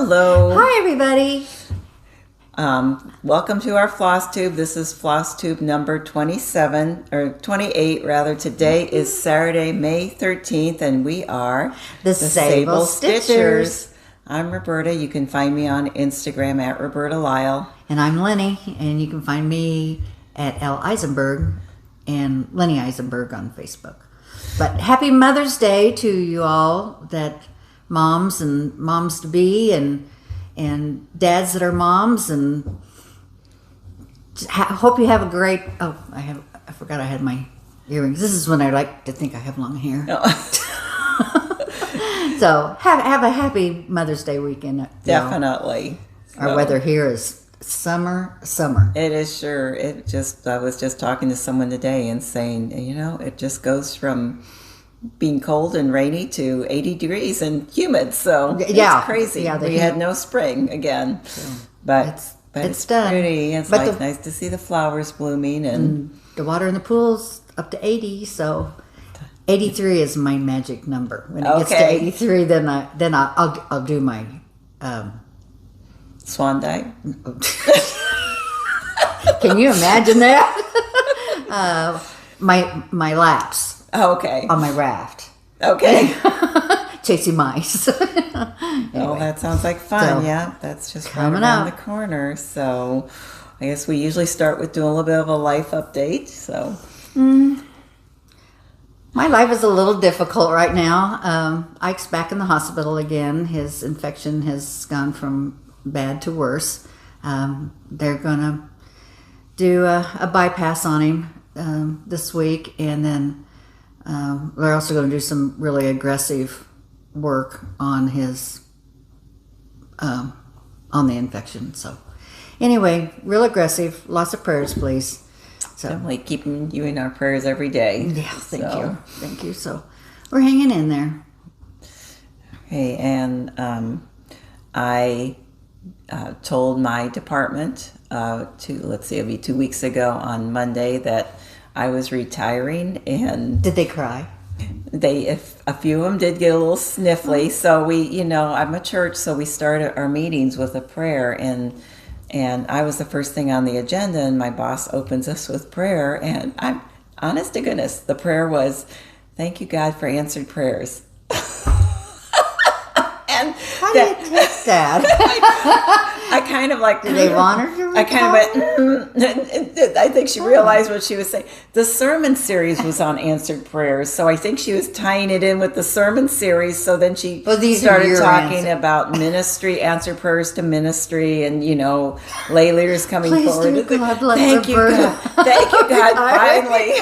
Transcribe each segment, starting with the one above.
Hello. Hi, everybody. Welcome to our FlossTube. This is FlossTube number 27, or 28 rather. Today is Saturday, May 13th, and we are the SABLE Stitchers. I'm Roberta. You can find me on Instagram at Roberta Lyle. And I'm Lenny, and you can find me at L. Eisenberg and Lenny Eisenberg on Facebook. But happy Mother's Day to you all, that moms and moms-to-be and dads that are moms, and hope you have a great, I forgot I had my earrings. This is when I like to think I have long hair. So have a happy Mother's Day weekend. Definitely. Our weather here is summer. It is sure. I was just talking to someone today and saying, it just goes from being cold and rainy to 80 degrees and humid. So it's crazy. Yeah, we had no spring again. But it's done. Pretty. It's nice to see the flowers blooming, and the water in the pool's up to 80. So 83 is my magic number. When it gets to 83, then I'll do my swan dive. Can you imagine that? My laps. Oh, okay. On my raft. Okay. Chasing mice. Anyway, well, that sounds like fun. So, yeah, that's just coming around the corner. So I guess we usually start with doing a little bit of a life update. So my life is a little difficult right now. Ike's back in the hospital again. His infection has gone from bad to worse. They're going to do a bypass on him this week, and then they're also going to do some really aggressive work on his on the infection. So anyway, real aggressive. Lots of prayers, please. So definitely keeping you in our prayers every day. Yeah, thank you. So we're hanging in there. Okay, and I told my department it'll be 2 weeks ago on Monday that I was retiring. And did they cry? A few of them did get a little sniffly. So we, I'm a church, so we started our meetings with a prayer, and I was the first thing on the agenda, and my boss opens us with prayer, and I'm honest to goodness, the prayer was, "Thank you, God, for answered prayers." And how do you take that? I kind of like... Did they want her to retire? I kind of went... I think she realized what she was saying. The sermon series was on answered prayers, so I think she was tying it in with the sermon series. So then she started talking about ministry, answered prayers to ministry, and, lay leaders coming forward. Thank you, God. Thank you, God, finally.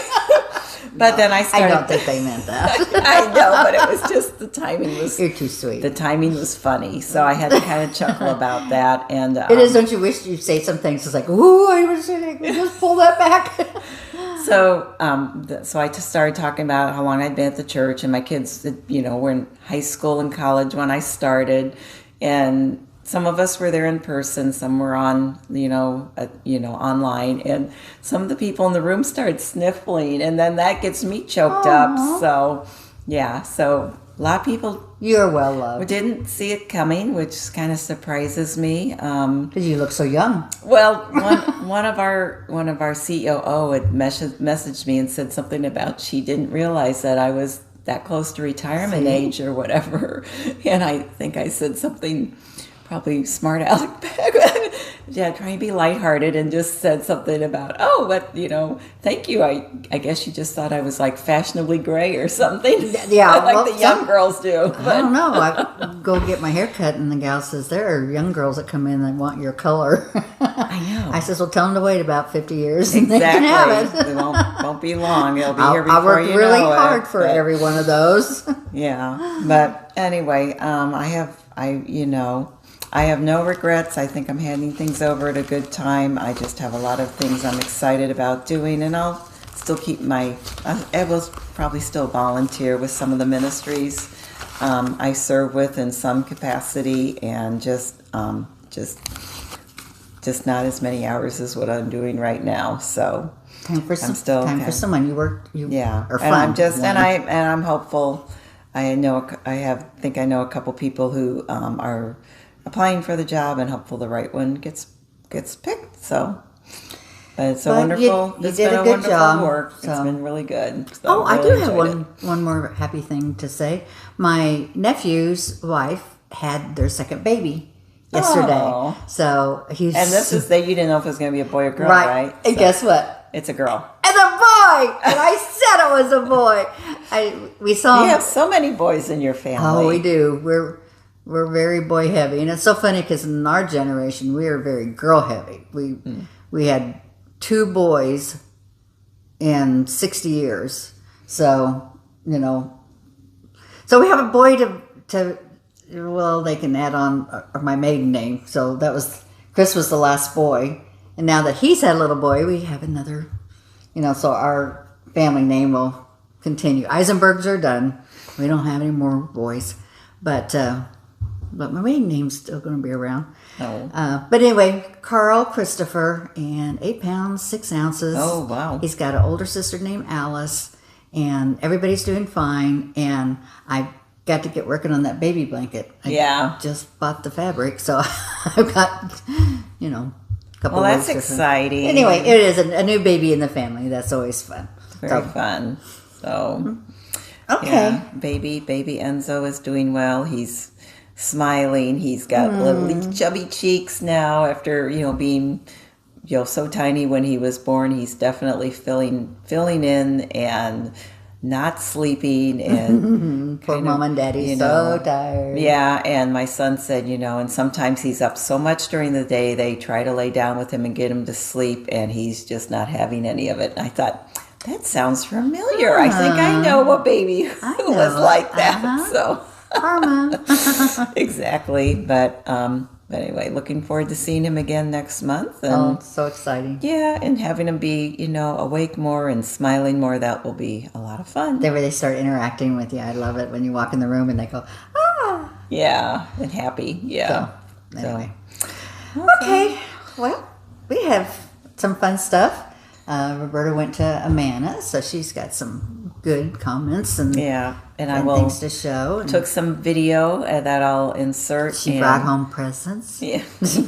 But then I started... I don't think they meant that. I know, but it was just the timing was... You're too sweet. The timing was funny, so I had to kind of chuckle about that. And it is, don't you wish you'd say some things? It's like, ooh, I wish I could just pull that back. So I just started talking about how long I'd been at the church, and my kids, were in high school and college when I started, and some of us were there in person, some were on, online, and some of the people in the room started sniffling, and then that gets me choked up. So, yeah, so a lot of people... You're well loved. Didn't see it coming, which kind of surprises me. Because you look so young. Well, one of our COO had messaged me and said something about she didn't realize that I was that close to retirement age or whatever, and I think I said something probably smart aleck back. Yeah, trying to be lighthearted, and just said something about, thank you. I guess you just thought I was like fashionably gray or something. Yeah, like the young girls do. But. I don't know. I go get my hair cut, and the gal says, there are young girls that come in that want your color. I know. I says, well, tell them to wait about 50 years. Exactly. And they can have it. It won't be long. It'll be here before I worked you really know hard it, for every one of those. Yeah, but anyway, I have no regrets. I think I'm handing things over at a good time. I just have a lot of things I'm excited about doing, and I'll still keep I will probably still volunteer with some of the ministries I serve with in some capacity, and just not as many hours as what I'm doing right now. So time for someone you work. Are fun. And I'm hopeful. I know a couple people who are applying for the job, and hopefully the right one gets picked. So. It's a But wonderful. you It's did been a a good wonderful job, work. It's so. been really good. So Oh, I really do have enjoyed it. one more happy thing to say. My nephew's wife had their second baby yesterday. Oh. So he's And this is that you didn't know if it was going to be a boy or girl, right? And So guess what? it's a girl. And a boy! And I said it was a boy. We saw You him. have so many boys in your family. Oh, we do. We're very boy heavy, and it's so funny because in our generation we are very girl heavy. We had 2 boys in 60 years, so so we have a boy to well, they can add on my maiden name. So that was Chris was the last boy, and now that he's had a little boy, we have another. So our family name will continue. Eisenbergs are done. We don't have any more boys, but my maiden name's still going to be around. Oh. But anyway, Carl Christopher, and 8 pounds, 6 ounces. Oh, wow. He's got an older sister named Alice, and everybody's doing fine. And I got to get working on that baby blanket. I just bought the fabric, so I've got, a couple Well, of that's exciting. Anyway, it is a new baby in the family. That's always fun. Very fun. So, Okay. yeah, baby Enzo is doing well. He's smiling. He's got little chubby cheeks now after, being, so tiny when he was born. He's definitely filling in and not sleeping and Poor mom and daddy, so tired. Yeah, and my son said, and sometimes he's up so much during the day, they try to lay down with him and get him to sleep, and he's just not having any of it. And I thought, that sounds familiar. I think I know a baby who was like that. So Karma. exactly. But anyway, looking forward to seeing him again next month. And It's so exciting. yeah, and having him be, awake more and smiling more. That will be a lot of fun. Where they start interacting with you. I love it when you walk in the room and they go, ah. Yeah, and happy. Yeah. So, anyway. Okay. Well, we have some fun stuff. Roberta went to Amana, so she's got some good comments and I will things to show. And took some video that I'll insert. She brought home presents. Yeah, a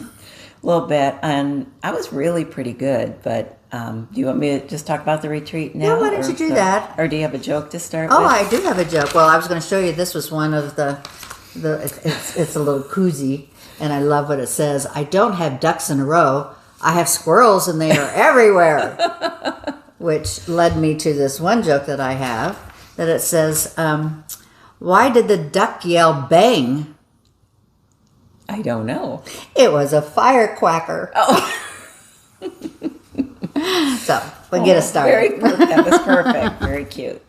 little bit, and I was really pretty good. But do you want me to just talk about the retreat now? Yeah, why don't you do that? Or do you have a joke to start with? Oh, I do have a joke. Well, I was going to show you. This was one of it's a little koozie, and I love what it says. I don't have ducks in a row. I have squirrels, and they are everywhere. Which led me to this one joke that I have, that it says, why did the duck yell bang? I don't know. It was a firecracker. Oh. So, we'll get us started. That was perfect. Very cute.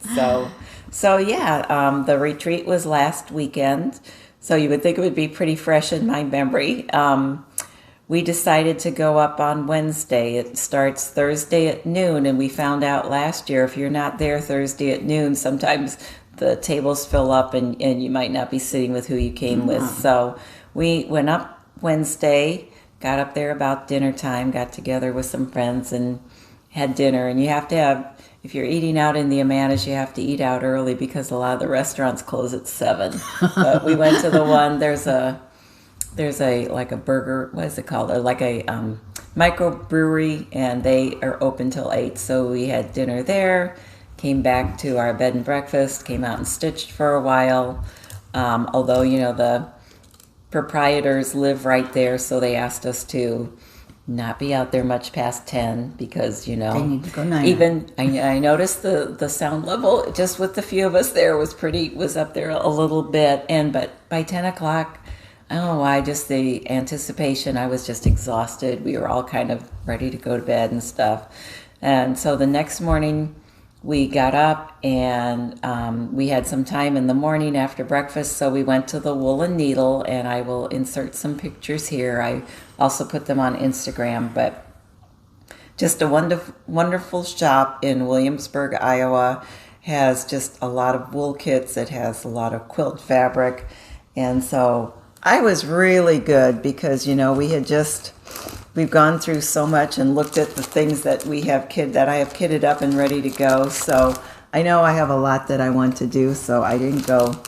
So yeah, the retreat was last weekend, so you would think it would be pretty fresh in my memory. We decided to go up on Wednesday. It starts Thursday at noon, and we found out last year if you're not there Thursday at noon, sometimes the tables fill up and you might not be sitting with who you came with. So we went up Wednesday, got up there about dinner time, got together with some friends and had dinner. And you have to have, if you're eating out in the Amanas, you have to eat out early because a lot of the restaurants close at 7. But we went to the one, there's a like a burger, what is it called? Or like a microbrewery, and they are open till 8. So we had dinner there, came back to our bed and breakfast, came out and stitched for a while. Although, the proprietors live right there, so they asked us to not be out there much past 10 because, They need to go 9. even I noticed the sound level just with the few of us there was up there a little bit. But by 10 o'clock, I don't know why, just the anticipation, I was just exhausted. We were all kind of ready to go to bed and stuff. And so the next morning we got up and we had some time in the morning after breakfast. So we went to the Woolen Needle, and I will insert some pictures here. I also put them on Instagram, but just a wonderful shop in Williamsburg, Iowa. Has just a lot of wool kits. It has a lot of quilt fabric. And so I was really good because, we've gone through so much and looked at the things that I have kitted up and ready to go. So I know I have a lot that I want to do, so I didn't go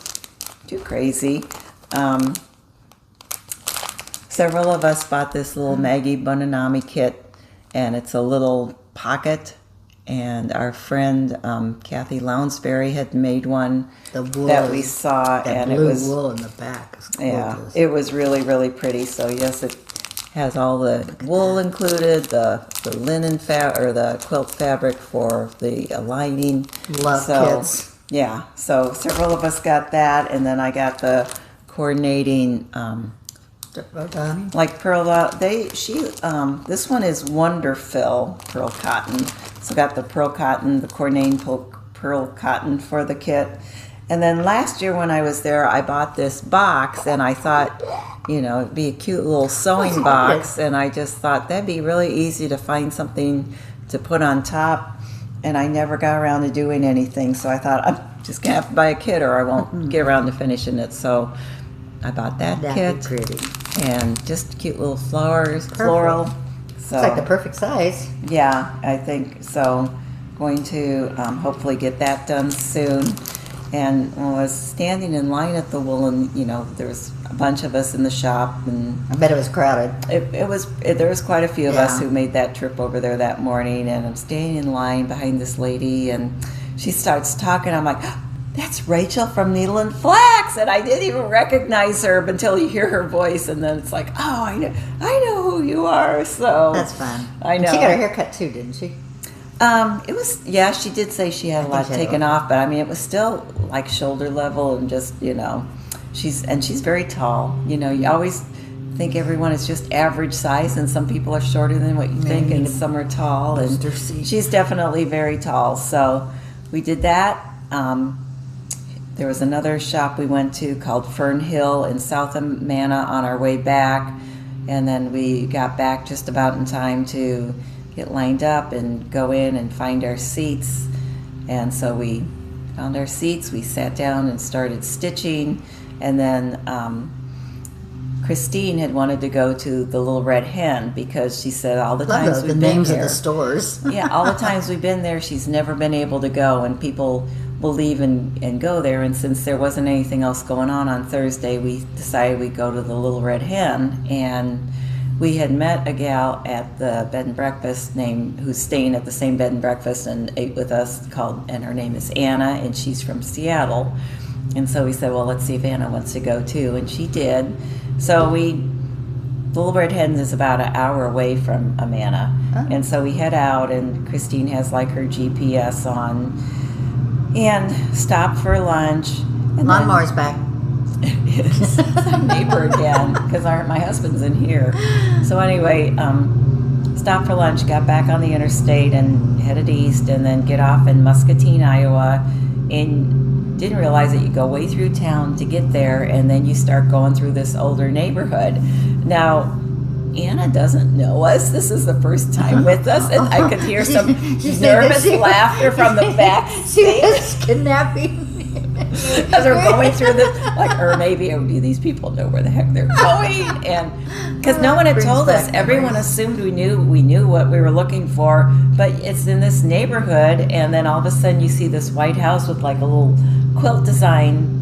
too crazy. several of us bought this little Maggie Bonanomi kit, and it's a little pocket. And our friend Kathy Lounsbury had made one that we saw, and it was wool in the back. Yeah, it was really, really pretty. So yes, it has all the wool included, the linen or the quilt fabric for the lining. Love kits. Yeah, so several of us got that, and then I got the coordinating. Like pearl, this one is Wonderfill pearl cotton. So got the pearl cotton, the coordinating pearl cotton for the kit. And then last year when I was there, I bought this box, and I thought, it'd be a cute little sewing box, and I just thought that'd be really easy to find something to put on top, and I never got around to doing anything, so I thought I'm just gonna have to buy a kit or I won't get around to finishing it. So I bought that kit. That'd be pretty. And just cute little flowers, floral. So, it's like the perfect size. Yeah, I think so. Going to hopefully get that done soon. And when I was standing in line at the Woolen, there was a bunch of us in the shop, and I bet it was crowded. There was quite a few of us who made that trip over there that morning. And I'm standing in line behind this lady, and she starts talking. I'm like, that's Rachel from Needle and Flax, and I didn't even recognize her until you hear her voice, and then it's like, oh, I know who you are. So that's fun. I know. She got her hair cut too, didn't she? It was, she did say she had a lot taken off, but I mean, it was still like shoulder level, and just she's very tall. You always think everyone is just average size, and some people are shorter than what you think, and some are tall, and she's definitely very tall. So we did that. There was another shop we went to called Fern Hill in South Amana on our way back, and then we got back just about in time to get lined up and go in and find our seats. And so we found our seats, we sat down and started stitching, and then Christine had wanted to go to the Little Red Hen because she said all the times we've been there. The names of the stores. Yeah, all the times we've been there, she's never been able to go, and people will leave and go there. And since there wasn't anything else going on Thursday, we decided we'd go to the Little Red Hen. And we had met a gal at the bed and breakfast who's staying at the same bed and breakfast and ate with us, and her name is Anna, and she's from Seattle. And so we said, well, let's see if Anna wants to go too, and she did. So Little Red Hen is about an hour away from Amana. And so we head out, and Christine has like her GPS on, and stopped for lunch. Lawnmower's back. It's our neighbor again, because my husband's in here. So anyway, stopped for lunch, got back on the interstate and headed east, and then get off in Muscatine, Iowa, and didn't realize that you go way through town to get there, and then you start going through this older neighborhood. Now, Anna doesn't know us. This is the first time with us, and I could hear some nervous laughter from the back. She was kidnapping me. As we're going through this, or maybe these people know where the heck they're going, and because no one had told us, everyone assumed we knew what we were looking for, but it's in this neighborhood, and then all of a sudden you see this white house with like a little quilt design,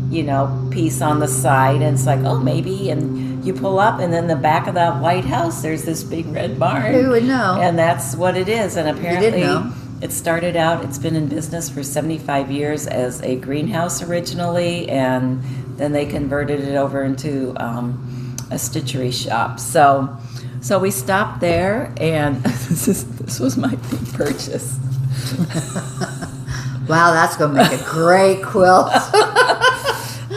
piece on the side, and it's like, oh, maybe, and you pull up, and then the back of that white house, there's this big red barn. Who would know? And that's what it is, and apparently. You did know. It started out, it's been in business for 75 years as a greenhouse originally, and then they converted it over into a stitchery shop. So we stopped there, and this was my big purchase. Wow, that's going to make a great quilt.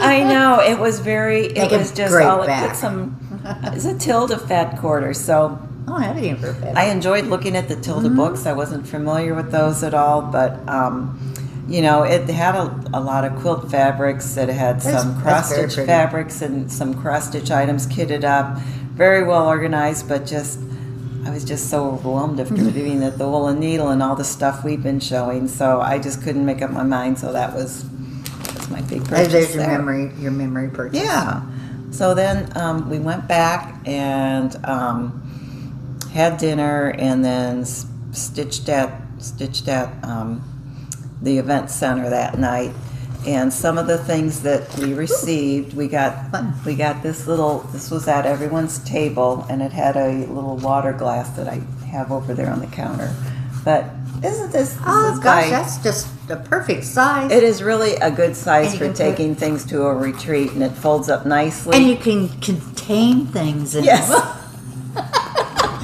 I know, it was just all, it's a Tilda fat quarter, so. Oh, I haven't even heard that. I enjoyed looking at the Tilda books. I wasn't familiar with those at all, but it had a lot of quilt fabrics. It had some cross-stitch fabrics and some cross-stitch items kitted up. Very well organized, but I was just so overwhelmed after reading the Woolen Needle and all the stuff we've been showing. So I just couldn't make up my mind. So that was my big purchase. There's your memory purchase. Yeah. So then we went back and had dinner, and then stitched at the event center that night. And some of the things that we received, we got this was at everyone's table, and it had a little water glass that I have over there on the counter. But isn't this Oh gosh, that's just the perfect size. it is really a good size for taking things to a retreat, and it folds up nicely. And you can contain things in Yes. it.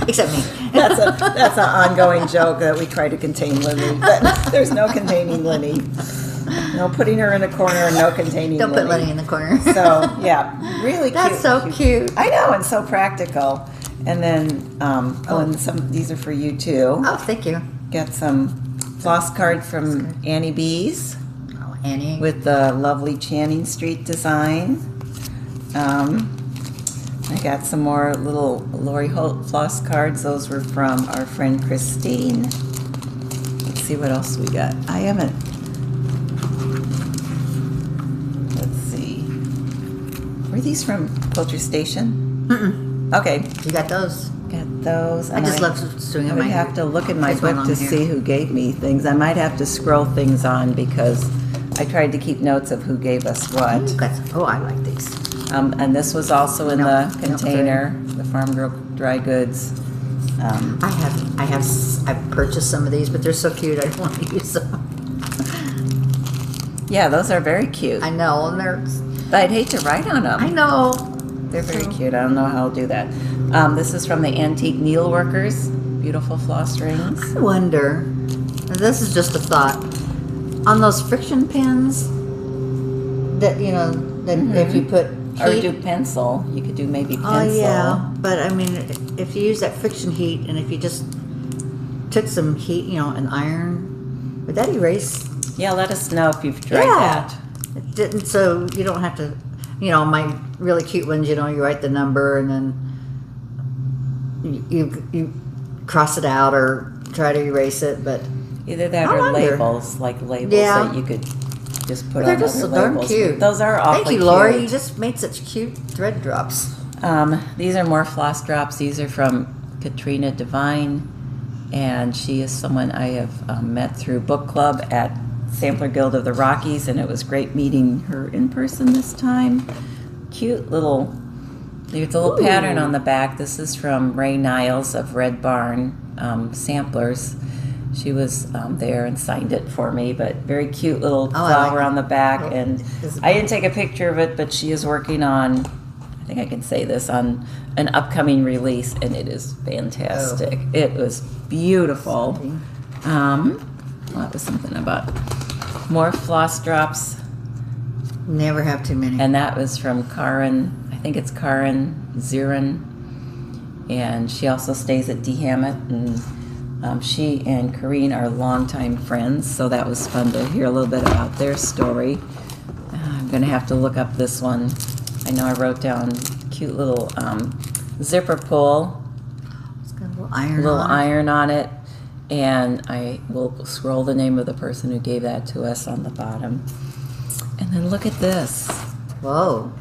Except me. That's an ongoing joke that we try to contain Lily, but there's no containing Lily. No putting her in a corner and no containing Don't Lily. put Lenny in the corner. So, yeah, really cute. That's so cute. I know, and so practical. And then, and these are for you too. Oh, thank you. Got some floss card from Annie Beez Oh, Annie. with the lovely Channing Street design. I got some more little Lori Holt floss cards. Those were from our friend Christine. Let's see what else we got. I haven't. Let's see. Were these from Quilter Station? Mm-mm. Okay. You got those? Got those. I just love swinging I my would hair. have to look in my There's one book on to here. see who gave me things. I might have to scroll things on because I tried to keep notes of who gave us what. Oh, I like these. And this was also in No, the no, container, the Farmgirl dry goods. I've purchased some of these, but they're so cute. I don't want to use them. Yeah, those are very cute. I know, and they're. But I'd hate to write on them. I know. They're very cute. I don't know how I'll do that. This is from the Antique Needleworkers. Beautiful floss rings. I wonder. And this is just a thought. On those friction pins, that if you put Or heat, do pencil. You could do maybe pencil. oh yeah, but I mean, if you use that friction heat, and if you just took some heat, an iron, would that erase? Yeah, let us know if you've tried that. It didn't, so you don't have to. My really cute ones. You write the number, and then you cross it out or try to erase it, but. Either that or labels, like labels that you could just put on They're just other so darn labels. cute. Those are awfully Thank you, Lori. cute. You just made such cute thread drops. These are more floss drops. These are from Katrina Devine, and she is someone I have met through book club at Sampler Guild of the Rockies, and it was great meeting her in person this time. Cute little, there's a little pattern on the back. This is from Ray Niles of Red Barn Samplers. She was there and signed it for me, but very cute little flower on the back. And I didn't take a picture of it, but she is working on, I think I can say this, on an upcoming release, and it is fantastic. Oh. It was beautiful. That was something about more floss drops. Never have too many. And that was from Karen, I think it's Karen Zirin, and she also stays at D. Hammett, and she and Corrine are longtime friends, so that was fun to hear a little bit about their story. I'm going to have to look up this one. I know I wrote down cute little zipper pull. It's got a little iron on it. And I will scroll the name of the person who gave that to us on the bottom. And then look at this. Whoa,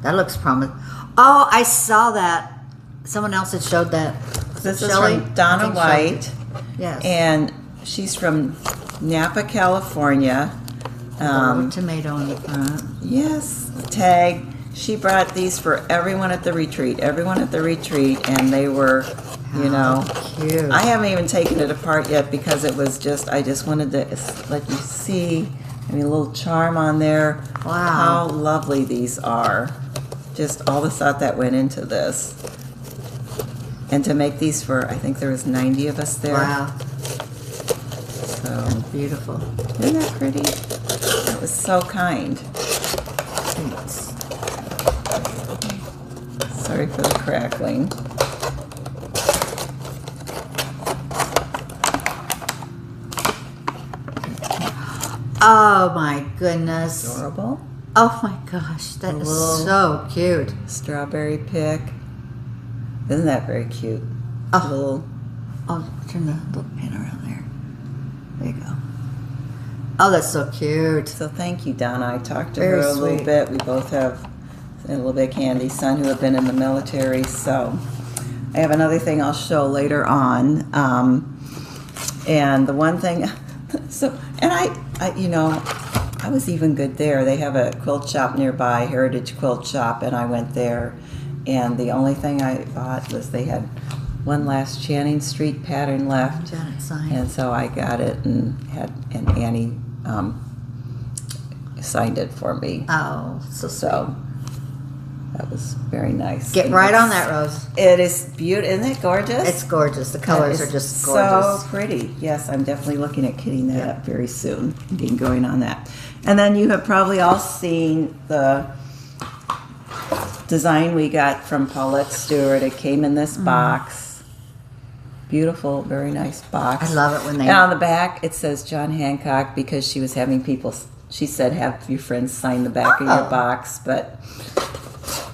that looks promising. Oh, I saw that. Someone else had showed that. This is from Donna White. Yes. And she's from Napa, California. Tomato in the front. Yes, tag. She brought these for everyone at the retreat. And they were, cute. I haven't even taken it apart yet because it was I just wanted to let you see. I mean, a little charm on there. Wow. How lovely these are. Just all the thought that went into this. And to make these for, I think there was 90 of us there. Wow. So beautiful. Isn't that pretty? That was so kind. Thanks. Sorry for the crackling. Oh my goodness. Adorable. Oh my gosh, that is so cute. Strawberry pick. Isn't that very cute? Oh, turn the little pin around there. There you go. Oh, that's so cute. So thank you, Donna. I talked to Very her a sweet. little bit. We both have a little bit handy son who have been in the military. So I have another thing I'll show later on. And the one thing, and I I was even good there. They have a quilt shop nearby, Heritage Quilt Shop, and I went there. And the only thing I bought was they had one last Channing Street pattern left. Janet signed. And so I got it and Annie signed it for me. Oh, so that was very nice. get right on that, Rose. It is beautiful. Isn't it gorgeous? It's gorgeous. The colors are just gorgeous. So pretty. Yes, I'm definitely looking at kitting that up very soon. Getting going on that. And then you have probably all seen the design we got from Paulette Stewart. It came in this box. Beautiful, very nice box. I love it when they... And on the back, it says John Hancock because she was having people... She said, have your friends sign the back of your box, but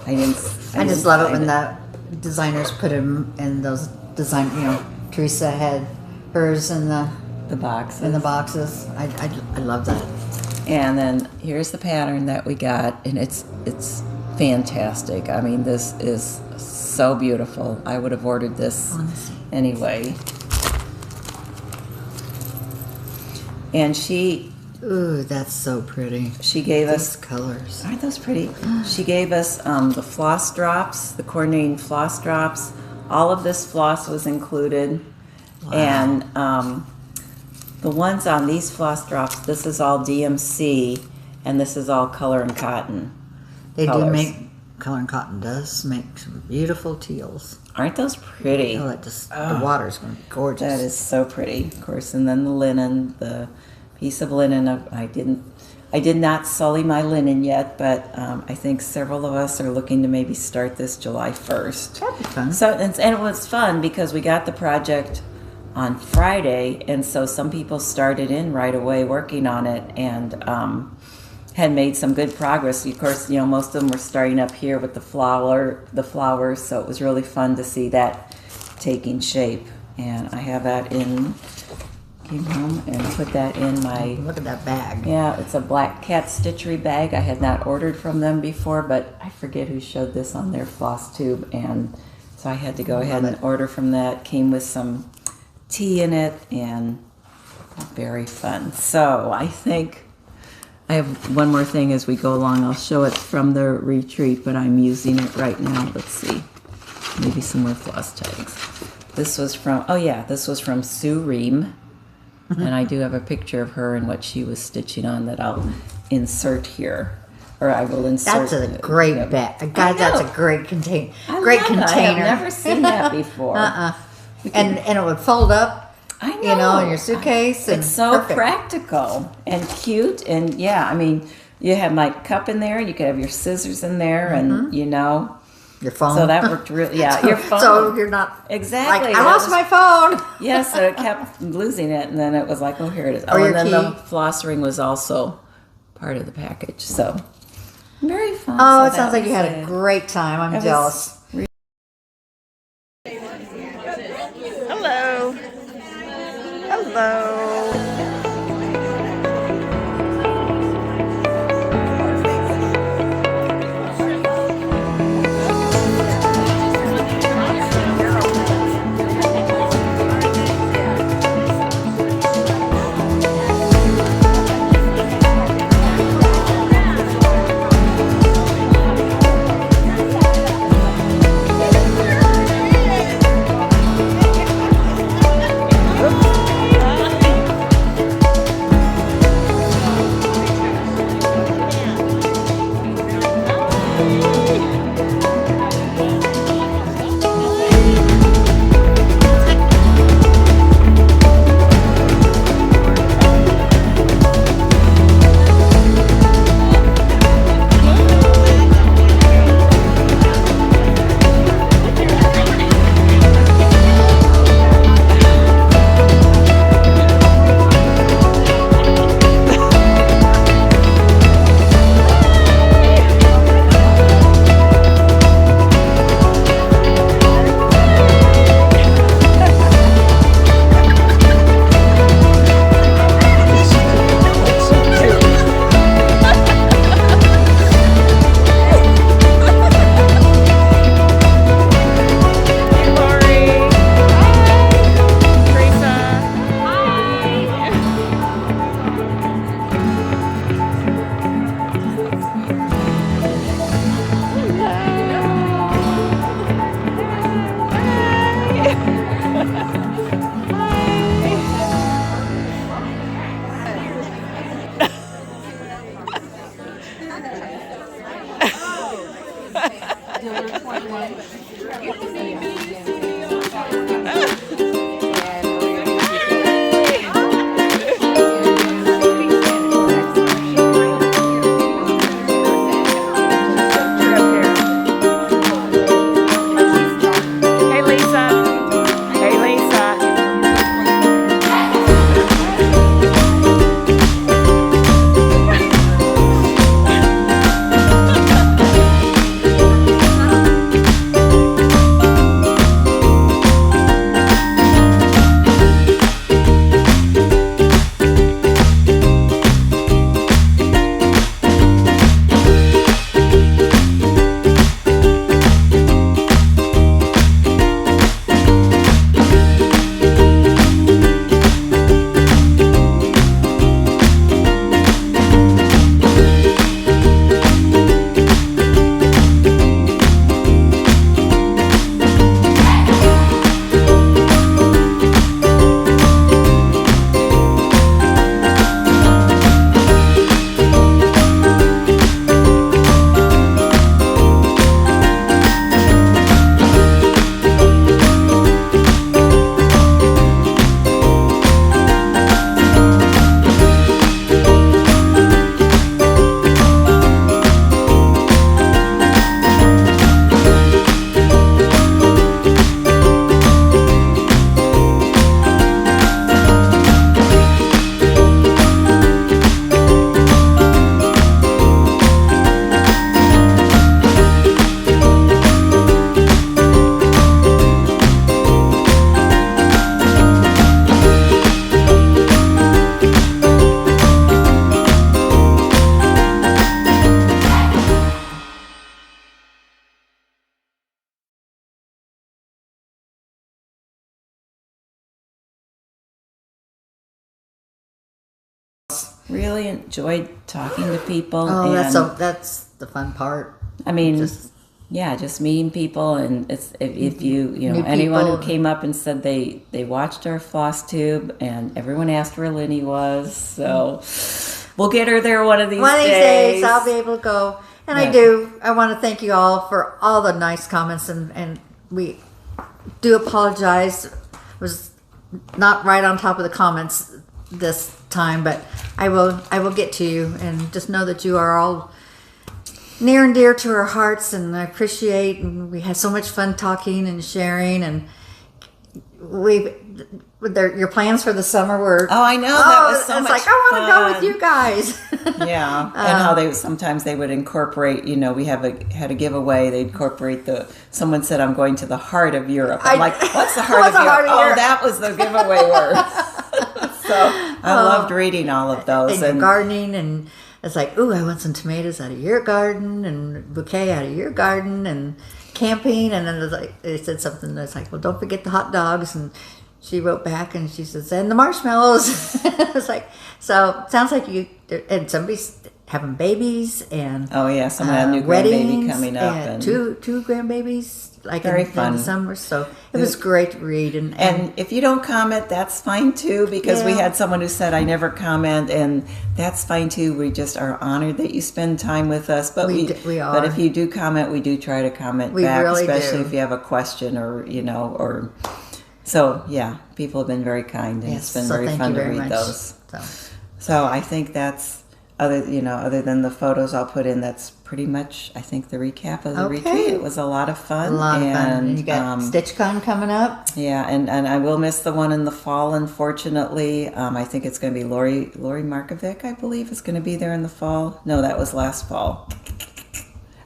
I didn't. I just love it when the designers put them in those design. You know, Teresa had hers in the box. In the boxes. I love that. And then here's the pattern that we got, and it's fantastic. I mean, this is so beautiful. I would have ordered this anyway. And she... Ooh, that's so pretty. She gave These us colors. Aren't those pretty? She gave us the floss drops, the coordinating floss drops. All of this floss was included, and the ones on these floss drops. This is all DMC, and this is all color and cotton. They do make color and cotton does make some beautiful teals. Aren't those pretty? Oh, the water's going to be gorgeous. That is so pretty, of course. And then the linen, the piece of linen. I did not sully my linen yet, but I think several of us are looking to maybe start this July 1st. That'd be fun. So and it was fun because we got the project on Friday, and so some people started in right away working on it and had made some good progress. Of course, you know, most of them were starting up here with the flowers, so it was really fun to see that taking shape. And I have that in. Came home and put that in my... Look at that bag. Yeah, it's a Black Cat Stitchery bag. I had not ordered from them before, but I forget who showed this on their Flosstube, and so I had to go ahead and order from that. Came with some tea in it, and very fun. So I think I have one more thing as we go along. I'll show it from the retreat, but I'm using it right now. Let's see. Maybe some more floss tags. This was from... Oh, yeah, this was from Sue Ream. And I do have a picture of her and what she was stitching on that I'll insert here, or I will insert. That's a great bag. God, that's a great container. Great container. I have never seen that before. And it would fold up. I know. You know, in your suitcase. It's so practical and cute, and yeah, I mean, you have my cup in there. You could have your scissors in there, and you know. Your phone. So that worked really, yeah, your phone. So you're not exactly. Like, I lost my phone. Yes, so it kept losing it, and then it was like, oh, here it is. Or oh, your and then key. the floss ring was also part of the package. So very fun. Oh, So it sounds that like you was had a great time. I'm jealous. Hello. Hello. Really enjoyed talking to people. Oh, and that's the fun part. I mean, just meeting people, and it's if you know anyone who came up and said they watched our FlossTube, and everyone asked where Linny was, so we'll get her there one of these days. One of these days, I'll be able to go. And yeah. I want to thank you all for all the nice comments, and we do apologize. It was not right on top of the comments this time, but I will get to you, and just know that you are all near and dear to our hearts, and I appreciate, and we had so much fun talking and sharing, and your plans for the summer were I know that was so much like I want to go with you guys. Yeah, and how sometimes they would incorporate, we had a giveaway, they'd incorporate someone said I'm going to the heart of Europe. I'm like, what's the heart of Europe? Oh, that was the giveaway word. So I loved reading all of those. And gardening, and it's like, ooh, I want some tomatoes out of your garden, and bouquet out of your garden, and camping. And then it was like, they said something that's like, well, don't forget the hot dogs. And she wrote back and she says, and the marshmallows. It's like, so sounds like you, and somebody's having babies, and oh yeah, someone had a new grandbaby coming up, and two grandbabies, like very in fun. The summer. So it was great to read. And if you don't comment, that's fine too, because we had someone who said I never comment, and that's fine too. We just are honored that you spend time with us. But we are. But if you do comment, we do try to comment back, really especially if you have a question or or. So yeah, people have been very kind, and it's been very fun to read those. So I think that's other than the photos I'll put in. That's pretty much, I think, the recap of the retreat. It was a lot of fun. And you got StitchCon coming up. Yeah, and I will miss the one in the fall, unfortunately. I think it's going to be Lori Markovic, I believe, is going to be there in the fall. No, that was last fall.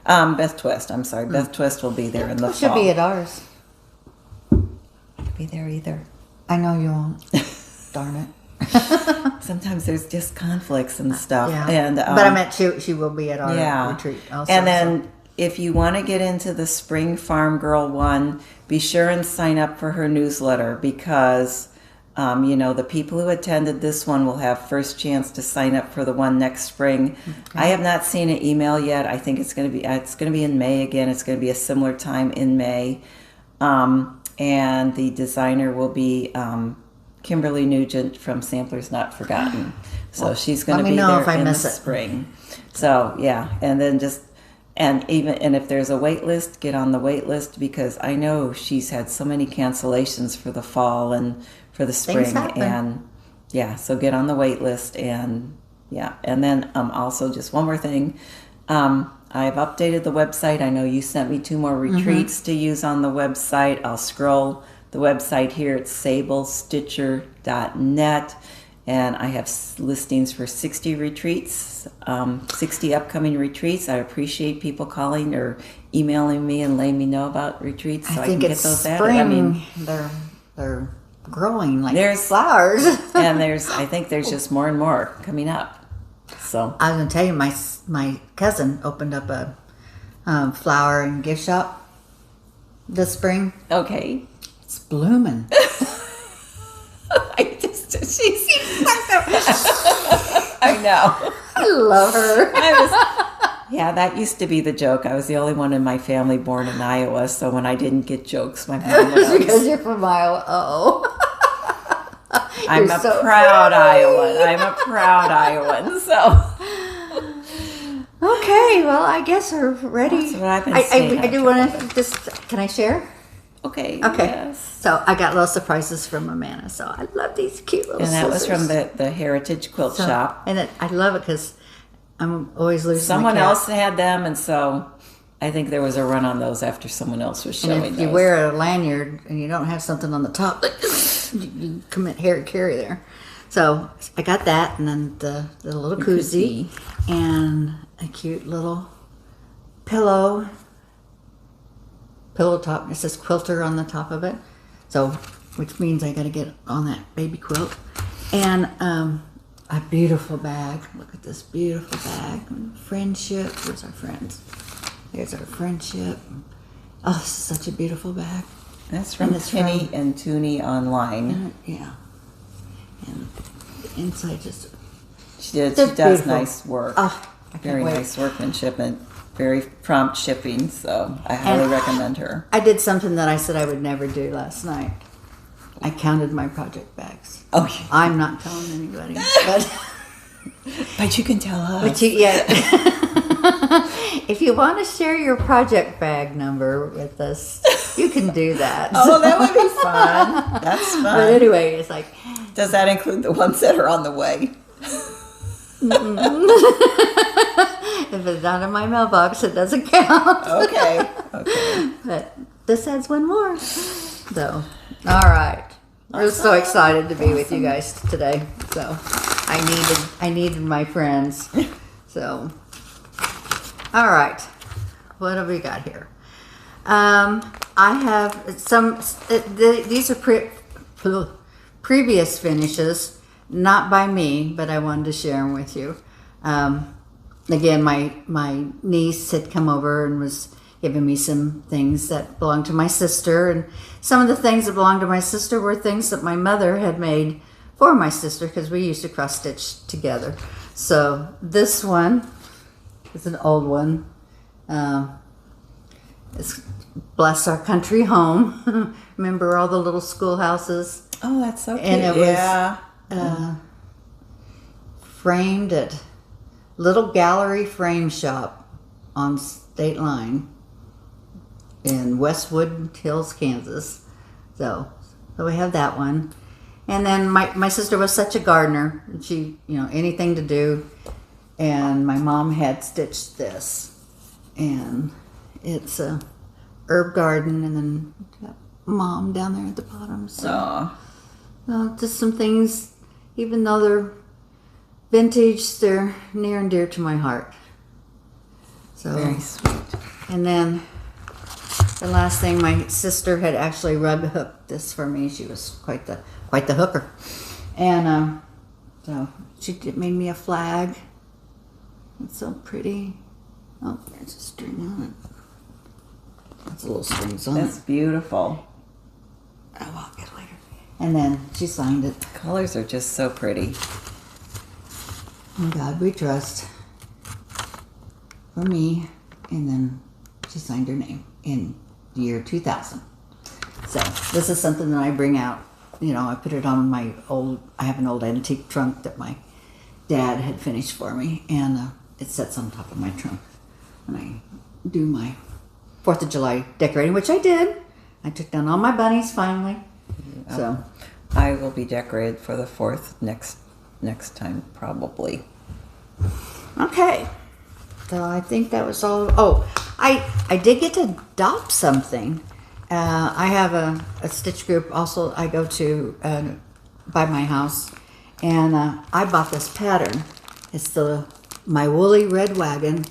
Beth Twist. I'm sorry, Beth Twist will be there in the fall. Should be at ours. Be there either. I know you won't. Darn it. Sometimes there's just conflicts and stuff. Yeah. But I meant she will be at our retreat also. And then if you want to get into the Spring Farmgirl one, be sure and sign up for her newsletter, because the people who attended this one will have first chance to sign up for the one next spring. Okay. I have not seen an email yet. I think it's going to be in May again. It's going to be a similar time in May. And the designer will be Kimberly Nugent from Samplers Not Forgotten. So she's going to be there in the spring. So yeah, and then And if there's a wait list, get on the wait list, because I know she's had so many cancellations for the fall and for the spring. Things happen. And yeah, so get on the wait list. And yeah, and then also just one more thing. I've updated the website. I know you sent me 2 more retreats to use on the website. I'll scroll the website here. It's sablestitcher.net. And I have listings for 60 retreats, 60 upcoming retreats. I appreciate people calling or emailing me and letting me know about retreats so I can get those added. Spring. I mean, they're growing like flowers. And I think there's just more and more coming up. So I was going to tell you, my cousin opened up a flower and gift shop this spring. Okay. It's blooming. I know. I love her. Yeah, that used to be the joke. I was the only one in my family born in Iowa, so when I didn't get jokes, my mom would always... Because you're from Iowa. Oh. I'm a proud Iowan. I'm a proud Iowan, so... Okay, well, I guess we're ready. That's what I've been saying. I do want to just... Can I share? Okay. Yes. So I got little surprises from Amanda. So I love these cute little scissors. And that was from the Heritage Quilt Shop. And I love it because I'm always losing Someone else had them, and so I think there was a run on those after someone else was showing and if you wear a lanyard and you don't have something on the top, you commit carry there. So I got that, and then the little koozie and a cute little pillow top. It says quilter on the top of it, so which means I got to get on that baby quilt. And a beautiful bag. Look at this beautiful bag. Friendship. Where's our friends? There's our friendship. Oh, this is such a beautiful bag. That's from Tinny and Toonie online. Yeah. And the inside just... She does nice work. Oh, I can't Very wait. nice workmanship and very prompt shipping, so I highly recommend her. I did something that I said I would never do last night. I counted my project bags. Oh, yeah. I'm not telling anybody. But you can tell us. But if you want to share your project bag number with us, you can do that. Oh, that would be fun. That's fun. But anyway, it's like... Does that include the ones that are on the way? If it's not in my mailbox, it doesn't count. Okay. But this adds one more. So, all right. We're so excited to be with you guys today. So, I needed my friends. So, all right. What have we got here? I have some. These are previous finishes, not by me, but I wanted to share them with you. Again, my niece had come over and was giving me some things that belonged to my sister, and some of the things that belonged to my sister were things that my mother had made for my sister, because we used to cross stitch together. So this one is an old one. It's Bless Our Country Home. Remember all the little schoolhouses? Oh, that's so cute. And it was framed at Little Gallery Frame Shop on State Line in Westwood Hills, Kansas. So we have that one. And then my sister was such a gardener. She, anything to do. And my mom had stitched this. And it's a herb garden, and then mom down there at the bottom. So just some things, even though they're vintage, they're near and dear to my heart. So very sweet. And then the last thing, my sister had actually rub hooked this for me. She was quite the hooker, and so she made me a flag. It's so pretty. Oh, there's a string on it. That's a little strings on it. That's beautiful. I'll get it later. And then she signed it. The colors are just so pretty. In God we trust. For me. And then she signed her name in the year 2000. So this is something that I bring out. I put it on I have an old antique trunk that my dad had finished for me. And it sits on top of my trunk. And I do my 4th of July decorating, which I did. I took down all my bunnies finally. So I will be decorated for the 4th next time, probably. Okay. So I think that was all. Oh, I did get to adopt something. I have a stitch group also I go to by my house, and I bought this pattern. It's my Woolly Red Wagon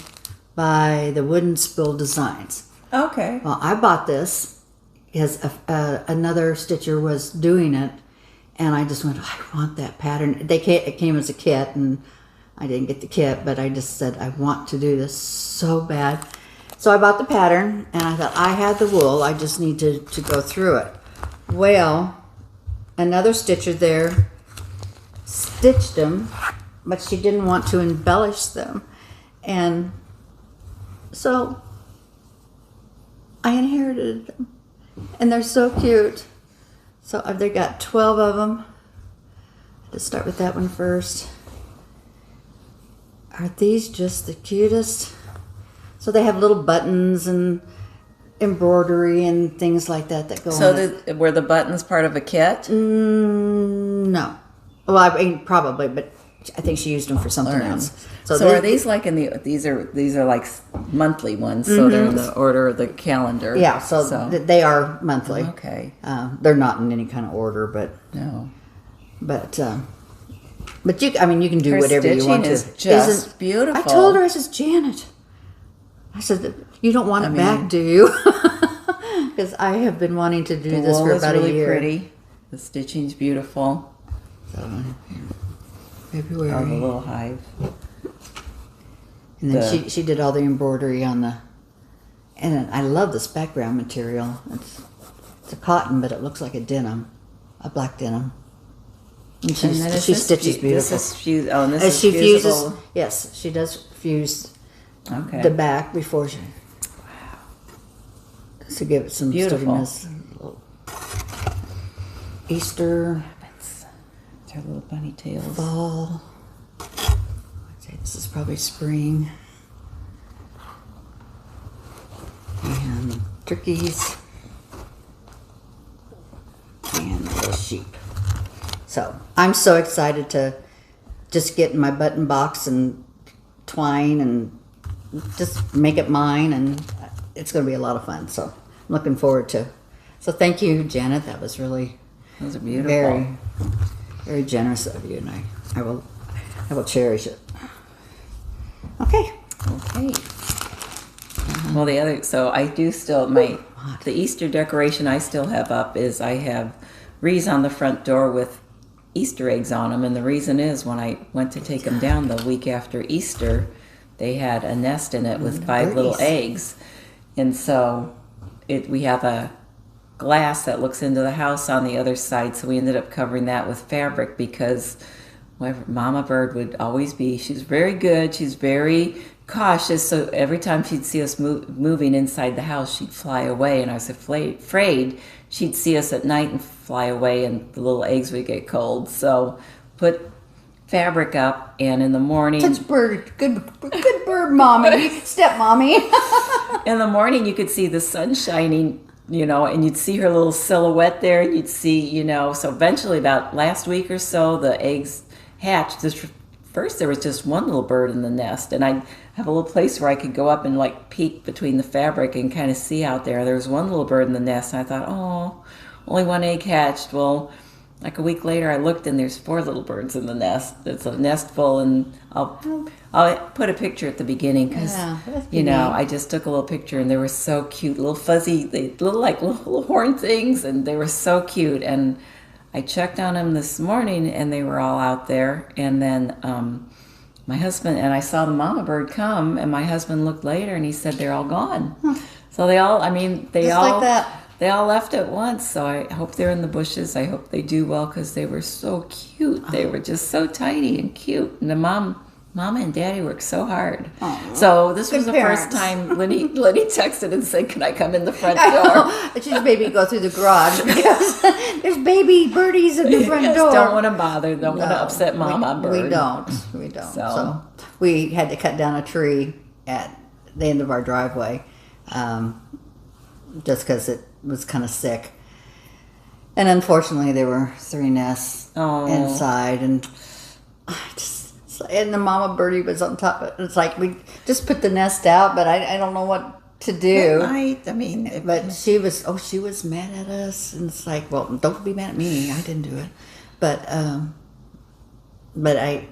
by the Woolen Needle Designs. Okay. Well, I bought this because another stitcher was doing it, and I just went, I want that pattern. It came as a kit, and I didn't get the kit, but I just said, I want to do this so bad. So I bought the pattern, and I thought, I had the wool, I just need to go through it. Well, another stitcher there stitched them, but she didn't want to embellish them. And so I inherited them, and they're so cute. So they got 12 of them. Let's start with that one first. Are these just the cutest? So they have little buttons and embroidery and things like that go on. So were the buttons part of a kit? No. Well, I mean, probably, but I think she used them for something else. So are these like these are like monthly ones, so they're in the order of the calendar. Yeah, so they are monthly. Okay. They're not in any kind of order, but no. But you can do whatever you want to. Is just beautiful. I told her, I said, Janet, I said, you don't want it back, do you? Because I have been wanting to do this for about a year. Pretty. The stitching's beautiful. So, February. Oh, the little hive. And then she did all the embroidery on the. And then I love this background material. It's a cotton, but it looks like a black denim. And she stitches beautiful. This is fused. Oh, and this she is fusible. Fuses. Yes, she does fuse. Okay. The back before she. Wow. To give it some sturdiness. Easter. It's her little bunny tails. Fall. I'd say this is probably spring. And turkeys. And little sheep. So I'm so excited to just get in my button box and twine and just make it mine, and it's going to be a lot of fun. So I'm looking forward to. So thank you, Janet. That was really those are beautiful. Very, very generous of you, and I will cherish it. Okay. Okay. Well, so I do still the Easter decoration I still have up is I have wreaths on the front door with Easter eggs on them, and the reason is when I went to take them down the week after Easter, they had a nest in it with 5 little eggs, and so we have a glass that looks into the house on the other side, so we ended up covering that with fabric because Mama Bird would always be, she's very good, she's very cautious, so every time she'd see us moving inside the house, she'd fly away, and I was afraid she'd see us at night and fly away and the little eggs would get cold. So put fabric up, and in the morning... That's good bird, mommy, step mommy. In the morning you could see the sun shining, and you'd see her little silhouette there, and you'd see, so eventually about last week or so, the eggs hatched. First there was just one little bird in the nest, and I have a little place where I could go up and like peek between the fabric and kind of see out there. There was one little bird in the nest, and I thought, oh, only one egg hatched. Well, like a week later I looked, and there's 4 little birds in the nest. It's a nest full, and I'll put a picture at the beginning because, I just took a little picture, and they were so cute, little fuzzy, little horn things, and they were so cute. And I checked on them this morning, and they were all out there. And then my husband, and I saw the mama bird come, and my husband looked later, and he said they're all gone. So they all like that. They all left at once. So I hope they're in the bushes. I hope they do well because they were so cute. They were just so tiny and cute. And the Mama and Daddy worked so hard. Aww. So this was the first time Lenny texted and said, "Can I come in the front door?" She's maybe go through the garage because there's baby birdies in the front door. Don't want to bother. Don't want to upset Mama Bird. We don't. So we had to cut down a tree at the end of our driveway, just because it was kind of sick. And unfortunately, there were 3 nests inside, and and the mama birdie was on top of it. It's like we just put the nest out, but I don't know what to do. But she was mad at us, and it's like, well, don't be mad at me. I didn't do it, but it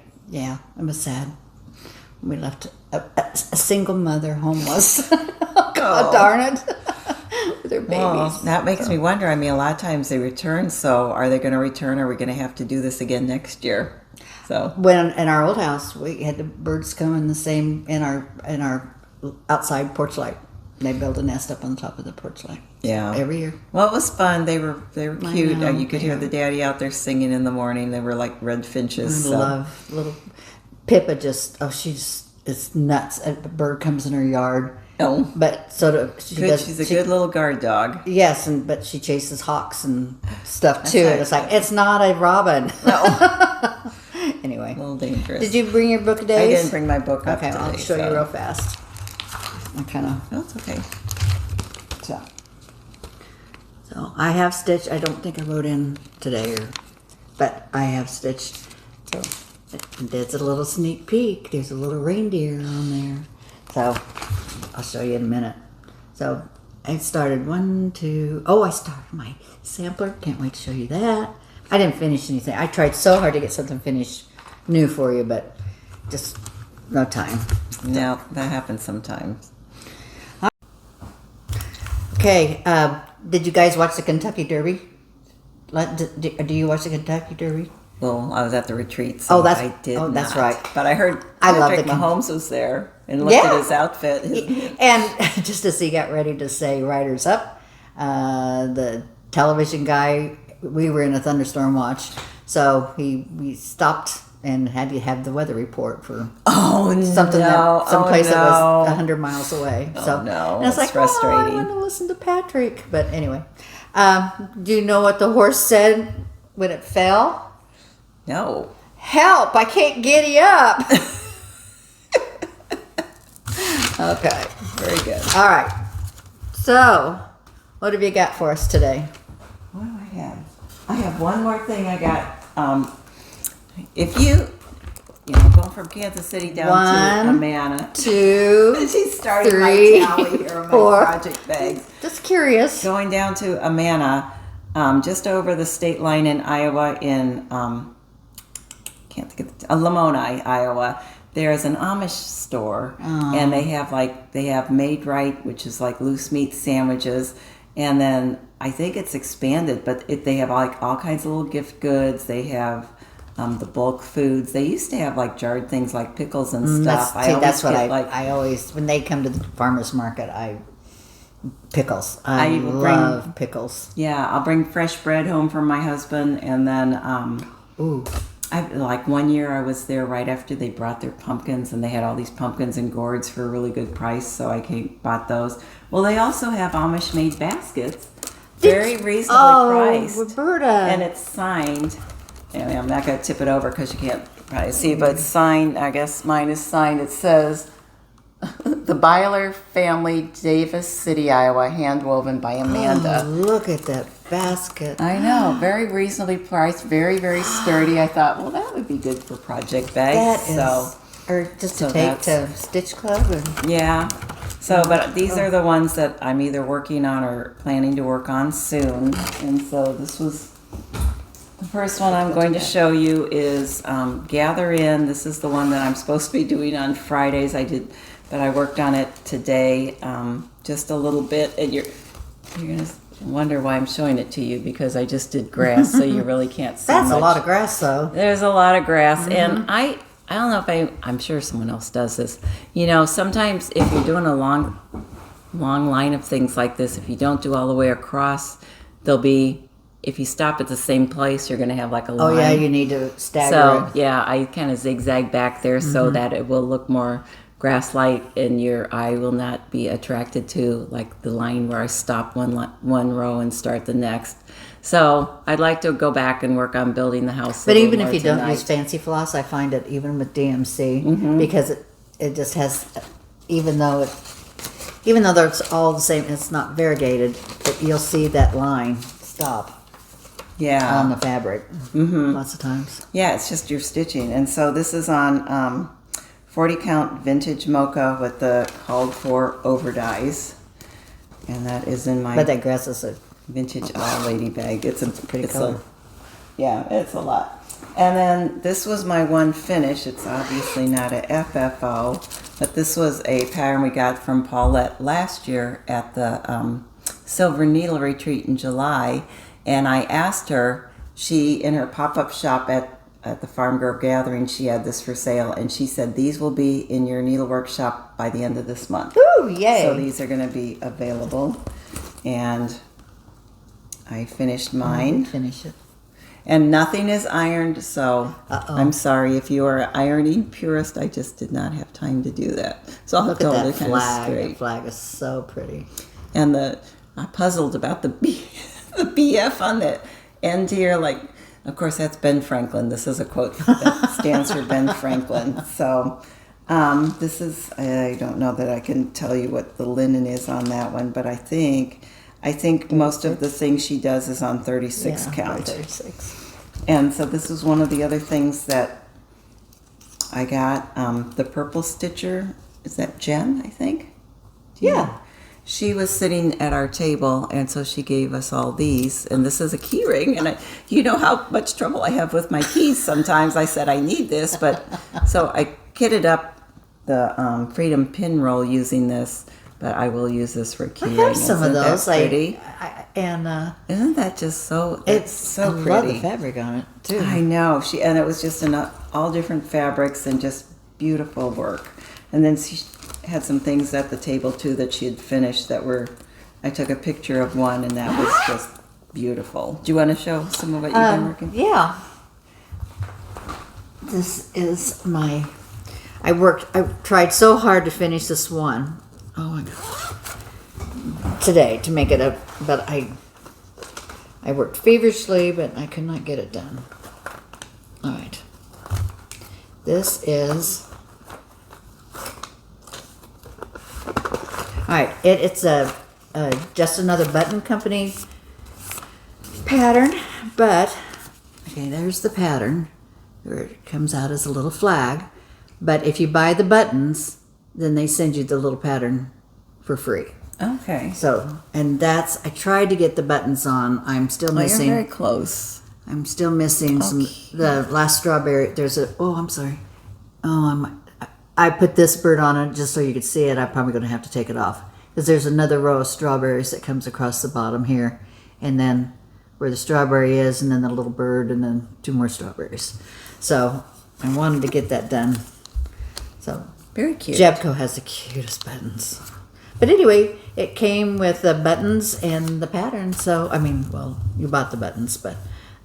was sad. We left a single mother homeless. God darn it. With their babies. Well, that makes me wonder. I mean, a lot of times they return. So are they going to return? Or are we going to have to do this again next year? So when in our old house, we had the birds come in the same in our outside porch light. They built a nest up on top of the porch light. Yeah, every year. Well, it was fun. They were cute. You could hear the daddy out there singing in the morning. They were like red finches. I love little Pippa. It's nuts. A bird comes in her yard. Oh, but she's a good little guard dog. Yes, but she chases hawks and stuff too. And it's like, it's not a robin. No. Anyway, a little dangerous. Did you bring your book of days? I didn't bring my book up today. I'll show you real fast. I kind of. No, it's okay. So I have stitched. I don't think I wrote in today, but I have stitched. So there's a little sneak peek. There's a little reindeer on there. So I'll show you in a minute. So I started I started my sampler. Can't wait to show you that. I didn't finish anything. I tried so hard to get something finished new for you, but just no time. No, that happens sometimes. Okay, did you guys watch the Kentucky Derby? Do you watch the Kentucky Derby? Well, I was at the retreat, so I did not. That's right. But I heard Patrick Mahomes was there and looked at his outfit. And just as he got ready to say "Riders Up," the television guy, we were in a thunderstorm watch, so we stopped and had to have the weather report for someplace that was 100 miles away. And I was like, frustrating. I want to listen to Patrick. But anyway, do you know what the horse said when it fell? No. Help! I can't giddy up. Okay. Very good. All right. So, what have you got for us today? What do I have? I have one more thing I got. If you going from Kansas City down to Amana. 2, She's starting 3, my tally here on my 4. project bags. Just curious. Going down to Amana, just over the state line in Iowa in, can't think of Lamoni, Iowa. There's an Amish store, and they have Made Right, which is like loose meat sandwiches, and then I think it's expanded, but they have like all kinds of little gift goods. They have the bulk foods. They used to have like jarred things like pickles and stuff. That's what I always, when they come to the farmer's market, pickles. I love pickles. Yeah, I'll bring fresh bread home from my husband, and then like 1 year I was there right after they brought their pumpkins, and they had all these pumpkins and gourds for a really good price, so I bought those. Well, they also have Amish made baskets, very reasonably priced. Roberta. And it's signed. Anyway, I'm not going to tip it over because you can't probably see, but it's signed. I guess mine is signed. It says, "The Byler Family, Davis City, Iowa, hand woven by Amanda." Oh, look at that basket. I know, very reasonably priced, very, very sturdy. I thought, well, that would be good for project bags. Or just to take to Stitch Club. Yeah. So, but these are the ones that I'm either working on or planning to work on soon. And so this was the first one I'm going to show you is Gather In. This is the one that I'm supposed to be doing on Fridays. But I worked on it today just a little bit. And you're going to wonder why I'm showing it to you, because I just did grass, so you really can't see That's much. a lot of grass, though. There's a lot of grass. And I don't know if I'm sure someone else does this. Sometimes if you're doing a long line of things like this, if you don't do all the way across, if you stop at the same place, you're going to have like a line. Oh, yeah, you need to stagger So, yeah, I kind of zigzag back there so that it will look more grass-like and your eye will not be attracted to like the line where I stop one row and start the next. So I'd like to go back and work on building the house. But even if you don't use fancy floss, I find it even with DMC because it just has, even though even though they're all the same, it's not variegated, but you'll see that line stop on the fabric lots of times. Yeah, it's just your stitching. And so this is on 40 count vintage mocha with the called for over dyes. And that is in my But that grass is a vintage lady bag. It's a pretty color. Yeah, it's a lot. And then this was my one finish. It's obviously not a FFO, but this was a pattern we got from Paulette last year at the Silver Needle Retreat in July. And I asked her, in her pop-up shop at the Farmgirl Gathering, she had this for sale, and she said, these will be in your needlework shop by the end of this month. Ooh, yay. So these are going to be available. And I finished mine. Finish it. And nothing is ironed, so I'm sorry if you are an ironing purist. I just did not have time to do that. So I'll Look have to at hold that it kind of flag. straight. That flag is so pretty. And I puzzled about the BF on the end here. Like, of course, that's Ben Franklin. This is a quote that stands for Ben Franklin. So this is, I don't know that I can tell you what the linen is on that one, but I think most of the things she does is on 36 count. 36. And so this is one of the other things that I got. The purple stitcher, is that Jen, I think? Yeah. She was sitting at our table, and so she gave us all these. And this is a key ring, and you know how much trouble I have with my keys sometimes. I said I need this, but so I kitted up the Freedom pin roll using this, but I will use this for key ring. I have some of those. Pretty? Isn't that just so? It's so pretty. I love the fabric on it too. I know. And it was just in all different fabrics and just beautiful work. And then she had some things at the table too that she had finished I took a picture of one, and that was just beautiful. Do you want to show some of what you've been working? Yeah. This is I tried so hard to finish this one. Oh my God. Today to make it up, but I worked feverishly, but I could not get it done. All right. This is, all right, it's just another button company pattern, but, okay, there's the pattern, where it comes out as a little flag, but if you buy the buttons, then they send you the little pattern for free. Okay. So, and I tried to get the buttons on. I'm still missing. You're very close. I'm still missing the last strawberry. I'm sorry. I put this bird on it just so you could see it. I'm probably going to have to take it off because there's another row of strawberries that comes across the bottom here, and then where the strawberry is, and then the little bird, and then 2 more strawberries. So I wanted to get that done. So very cute. Jebco has the cutest buttons. But anyway, it came with the buttons and the pattern. So, you bought the buttons, but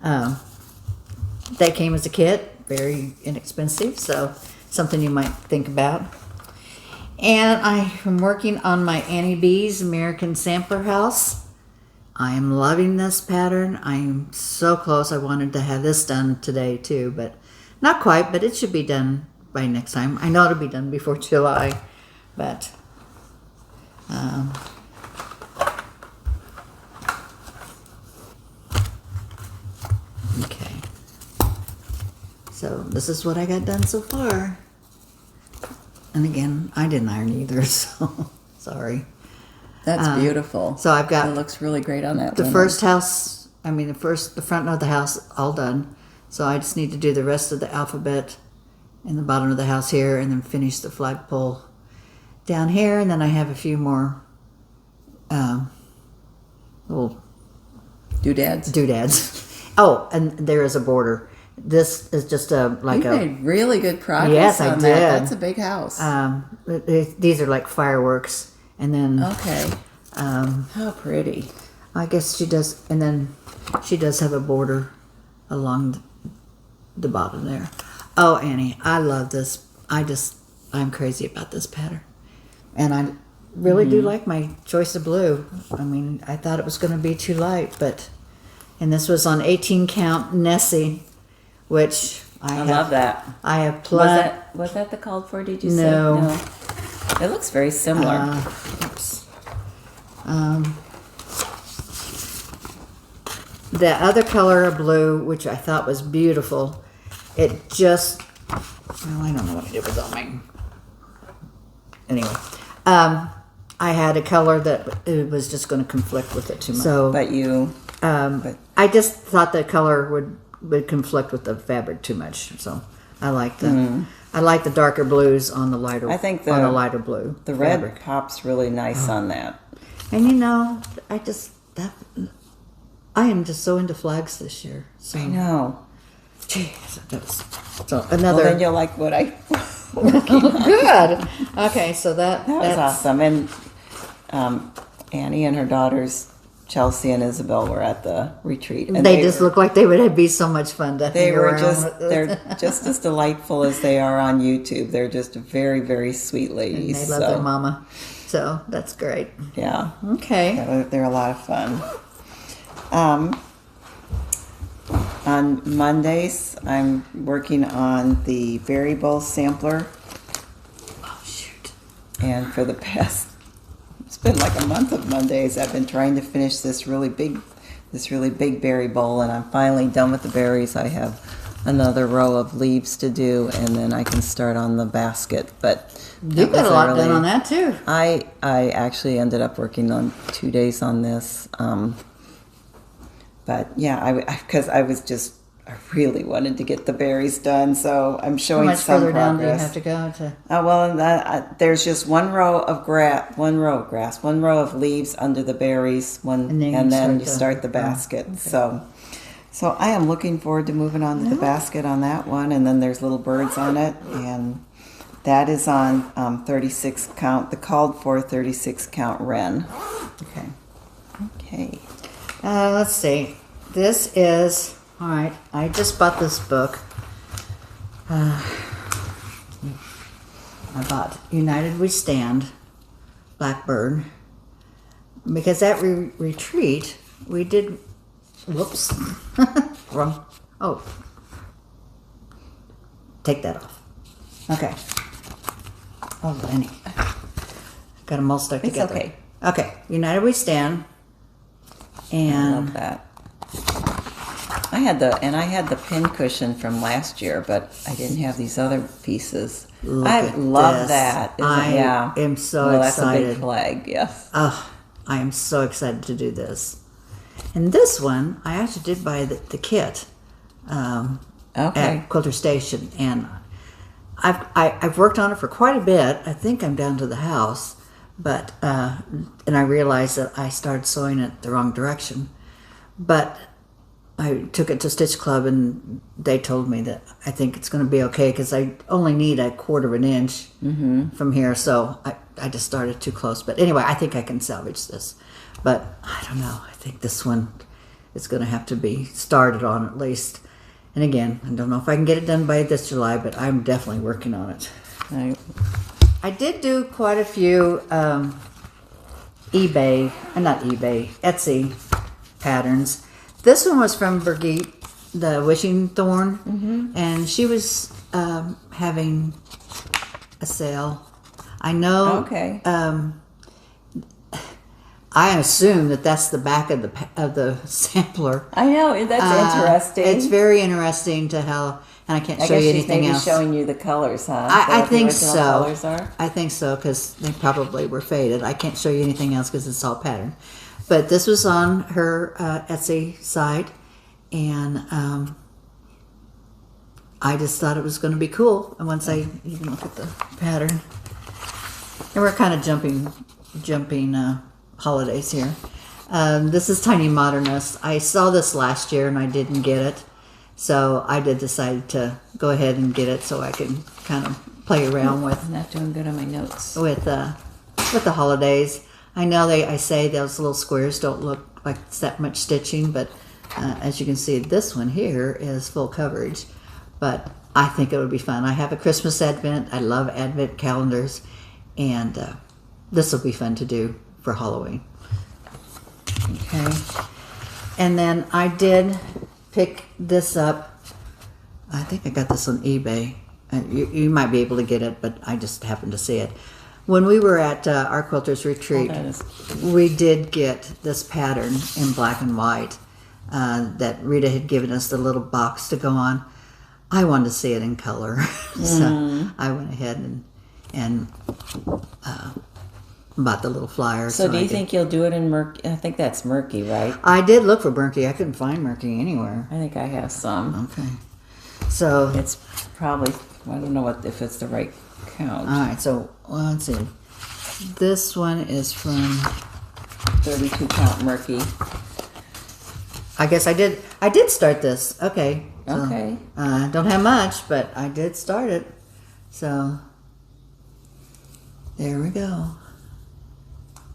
that came as a kit, very inexpensive. So, something you might think about. And I am working on my Annie Beez American Sampler House. I am loving this pattern. I am so close. I wanted to have this done today too, but not quite, but it should be done by next time. I know it'll be done before July, but okay. So this is what I got done so far. And again, I didn't iron either, so sorry. That's beautiful. So I've got, it looks really great on that. The first house, the front of the house all done. So I just need to do the rest of the alphabet in the bottom of the house here, and then finish the flagpole down here, and then I have a few more little doodads. Oh, and there is a border. This is just you made really good progress. Yes, I on did. That. That's a big house. These are like fireworks, and then how pretty. I guess she does, and then she does have a border along the bottom there. Oh, Annie, I love this. I'm crazy about this pattern. And I really do like my choice of blue. I thought it was going to be too light, and this was on 18 count Nessie, which I love that. I have Plum. Was that the called for, did you No. say? No. It looks very similar. Oops. The other color of blue, which I thought was beautiful, it just, well, I don't know what I did with all mine. Anyway, I had a color that it was just going to conflict with it too much. So, I just thought the color would conflict with the fabric too much. So I like the darker blues on the lighter. I think on the lighter blue. The red pops really nice on that. And you know, I am just so into flags this year. So. I know. Jeez, so another. Well, then you'll like what I. Good. Okay, so that was awesome. And Annie and her daughters, Chelsea and Isabel, were at the retreat. And they just look like they would be so much fun to hang around. They're just as delightful as they are on YouTube. They're just very, very sweet ladies. And they love their mama. So that's great. Yeah. Okay. They're a lot of fun. On Mondays, I'm working on the Berry Bowl sampler. Oh, shoot. And for the past, it's been like a month of Mondays, I've been trying to finish this really big berry bowl, and I'm finally done with the berries. I have another row of leaves to do, and then I can start on the basket. But you got a lot done on that too. I actually ended up working on 2 days on this. But yeah, because I really wanted to get the berries done, so I'm showing some progress. How much further down do you have to go to? Well, there's just one row of one row of leaves under the berries, and then you start the basket. Okay. So I am looking forward to moving on to the basket on that one, and then there's little birds on it, and that is on 36 count, the called for 36 count wren. Okay. Let's see. This is, all right, I just bought this book. I bought United We Stand, Blackbird, because at retreat, we did, whoops, wrong, take that off. Okay. Oh, Lenny. Got them all stuck together. It's okay. Okay, United We Stand. And I love that. I had the pin cushion from last year, but I didn't have these other pieces. I love that. I am so excited. That's a big flag, yes. Oh, I am so excited to do this. And this one, I actually did buy the kit at Quilter Station, and I've worked on it for quite a bit. I think I'm down to the house. But and I realized that I started sewing it the wrong direction. But I took it to Stitch Club, and they told me that I think it's going to be okay because I only need 1/4 inch from here. So I just started too close. But anyway, I think I can salvage this. But I don't know. I think this one is going to have to be started on at least. And again, I don't know if I can get it done by this July, but I'm definitely working on it. I did do quite a few Etsy patterns. This one was from Birgit, the Wishing Thorn, and she was having a sale. I know. Okay. I assume that's the back of the sampler. I know, that's interesting. It's very interesting to how. And I can't show you anything else. She's maybe showing you the colors, huh? I think so. Colors are? I think so because they probably were faded. I can't show you anything else because it's all pattern. But this was on her Etsy site, and I just thought it was going to be cool. And once I even look at the pattern, and we're kind of jumping holidays here. This is Tiny Modernist. I saw this last year and I didn't get it. So I did decide to go ahead and get it so I can kind of play around with. I'm not doing good on my notes. With the holidays. I know I say those little squares don't look like it's that much stitching, but as you can see, this one here is full coverage. But I think it would be fun. I have a Christmas Advent. I love Advent calendars, and this will be fun to do for Halloween. Okay, and then I did pick this up. I think I got this on eBay. You might be able to get it, but I just happened to see it. When we were at our quilters retreat, that is- we did get this pattern in black and white that Rita had given us the little box to go on. I wanted to see it in color, so I went ahead and bought the little flyer. So do you think you'll do it in murky? I think that's murky, right? I did look for murky. I couldn't find murky anywhere. I think I have some. Okay, so It's probably, I don't know if it's the right count. all right. So let's see. This one is from. 32 count murky. I guess I did start this. Okay. So, Okay. Don't have much, but I did start it. So there we go.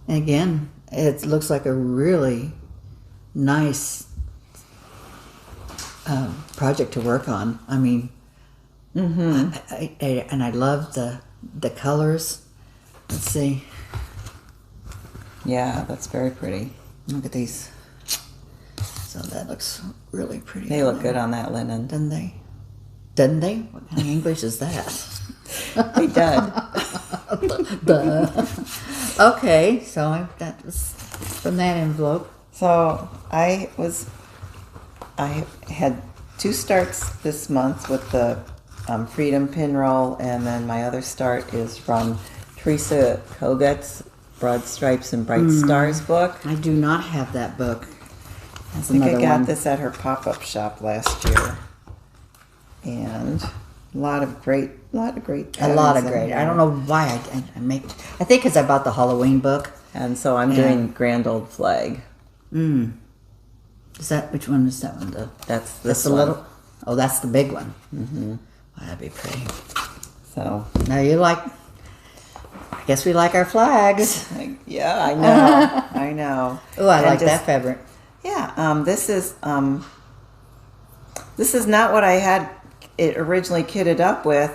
And again, it looks like a really nice project to work on. I mean, and I love the colors. Let's see. Yeah, that's very pretty. Look at these. So that looks really pretty. They look good on that linen. Doesn't they? Doesn't they? What kind of English is that? They did. Duh. Okay, so that was from that envelope. So I had 2 starts this month with the Freedom pin roll, and then my other start is from Teresa Kogut's Broad Stripes and Bright Stars book. I do not have that book. That's I think I another got one. this at her pop-up shop last year, and a lot of great A lot of patterns in great. there. I don't know why I make. I think because I bought the Halloween book. And so I'm doing Grand Old Flag. Is that which one is that one? That's That's this the one. little. Oh, that's the big one. Mm-hmm. Well, that'd be pretty. So Now you like. I guess we like our flags. yeah, I know, I know. Oh, I And like just- that fabric. Yeah, this is not what I had it originally kitted up with.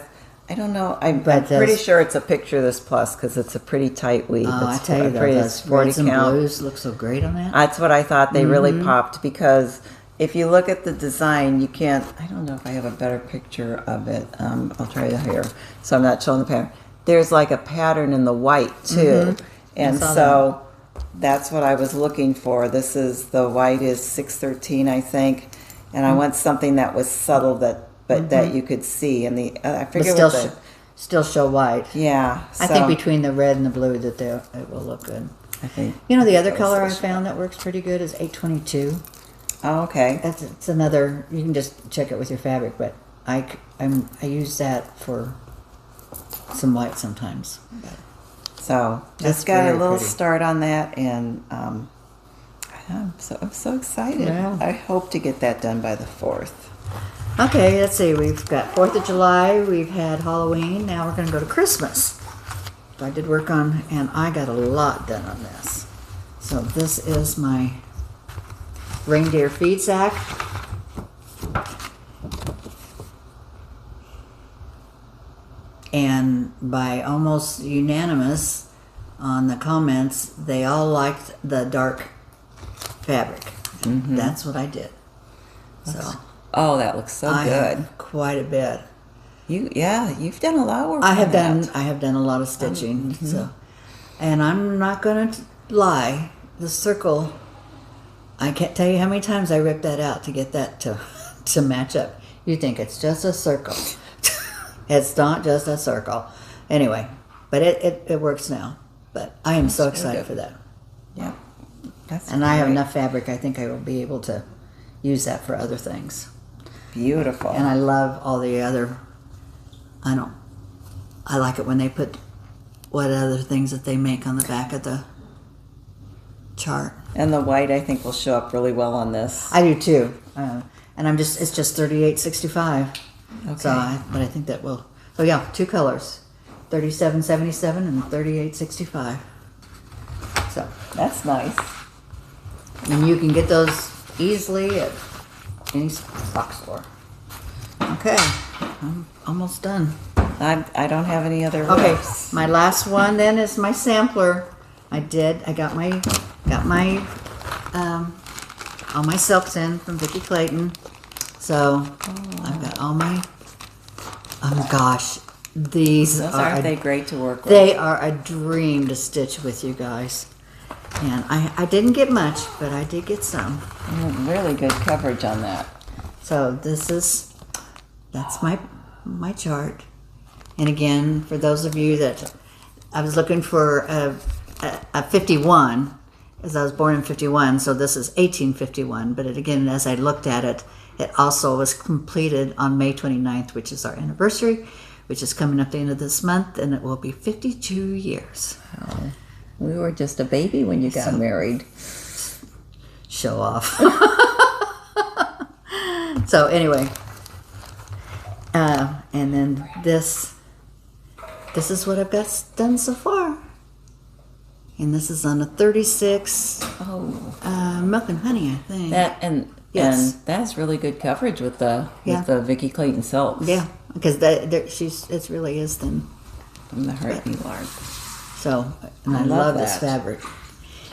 I don't know. I'm But pretty those- sure it's a picture of this plus because it's a pretty tight weave. Oh, I It's tell you, pretty- though, it's those reds and count. blues look so great on that. That's what I thought. They really popped because if you look at the design, you can't. I don't know if I have a better picture of it. I'll try it here. So I'm not showing the pattern. There's like a pattern in the white too, and saw so that's what I was looking for. This is the white is 613, I think, and I want something that was subtle that you could see. And the I But figure still, with the, still show white. yeah. I so think between the red and the blue that it will look good. I think You know, the other those color I are- found that works pretty good is 822. Oh, okay. It's another. You can just check it with your fabric, but I use that for some white sometimes. So That's just got a very little pretty. start on that, and I'm so excited. Yeah. I hope to get that done by the 4th. Okay, let's see. We've got 4th of July. We've had Halloween. Now we're going to go to Christmas. I did work on, and I got a lot done on this. So this is my reindeer feed sack. And by almost unanimous on the comments, they all liked the dark fabric. That's what I did. So Oh, that looks so I good. have quite a bit. You've done a lot of work. I on have that. done a lot of stitching. So, and I'm not going to lie. The circle, I can't tell you how many times I ripped that out to get that to match up. You think it's just a circle. It's not just a circle. Anyway, but it works now. But I am so excited good. for that. Yeah. That's And I have great. enough fabric, I think I will be able to use that for other things. Beautiful. And I love all the other, I like it when they put what other things that they make on the back of the chart. And the white, I think, will show up really well on this. I do too. And it's just 38.65. Okay. So but I think that will, so yeah, 2 colors, 37.77 and 38.65. So, That's nice. and you can get those easily at any sock store. Okay, I'm almost done. I don't have any other Okay, rips. my last one then is my sampler. I got my all my silks in from Vicki Clayton. So I've got all my, oh gosh, These aren't they great to work with? They are a dream to stitch with, you guys. And I didn't get much, but I did get some. Really good coverage on that. So that's my chart. And again, for those of you that I was looking for a 51, as I was born in 51, so this is 1851. But again, as I looked at it, it also was completed on May 29th, which is our anniversary, which is coming up the end of this month, and it will be 52 years. Wow. We were just a baby when you got married. Show off. So anyway, and then this is what I've got done so far. And this is on a 36 milk and honey, I think. And that's really good coverage with the Vicki Clayton silks. Yeah, because it really is thin. From the Heart Needleart. So, and I love this fabric.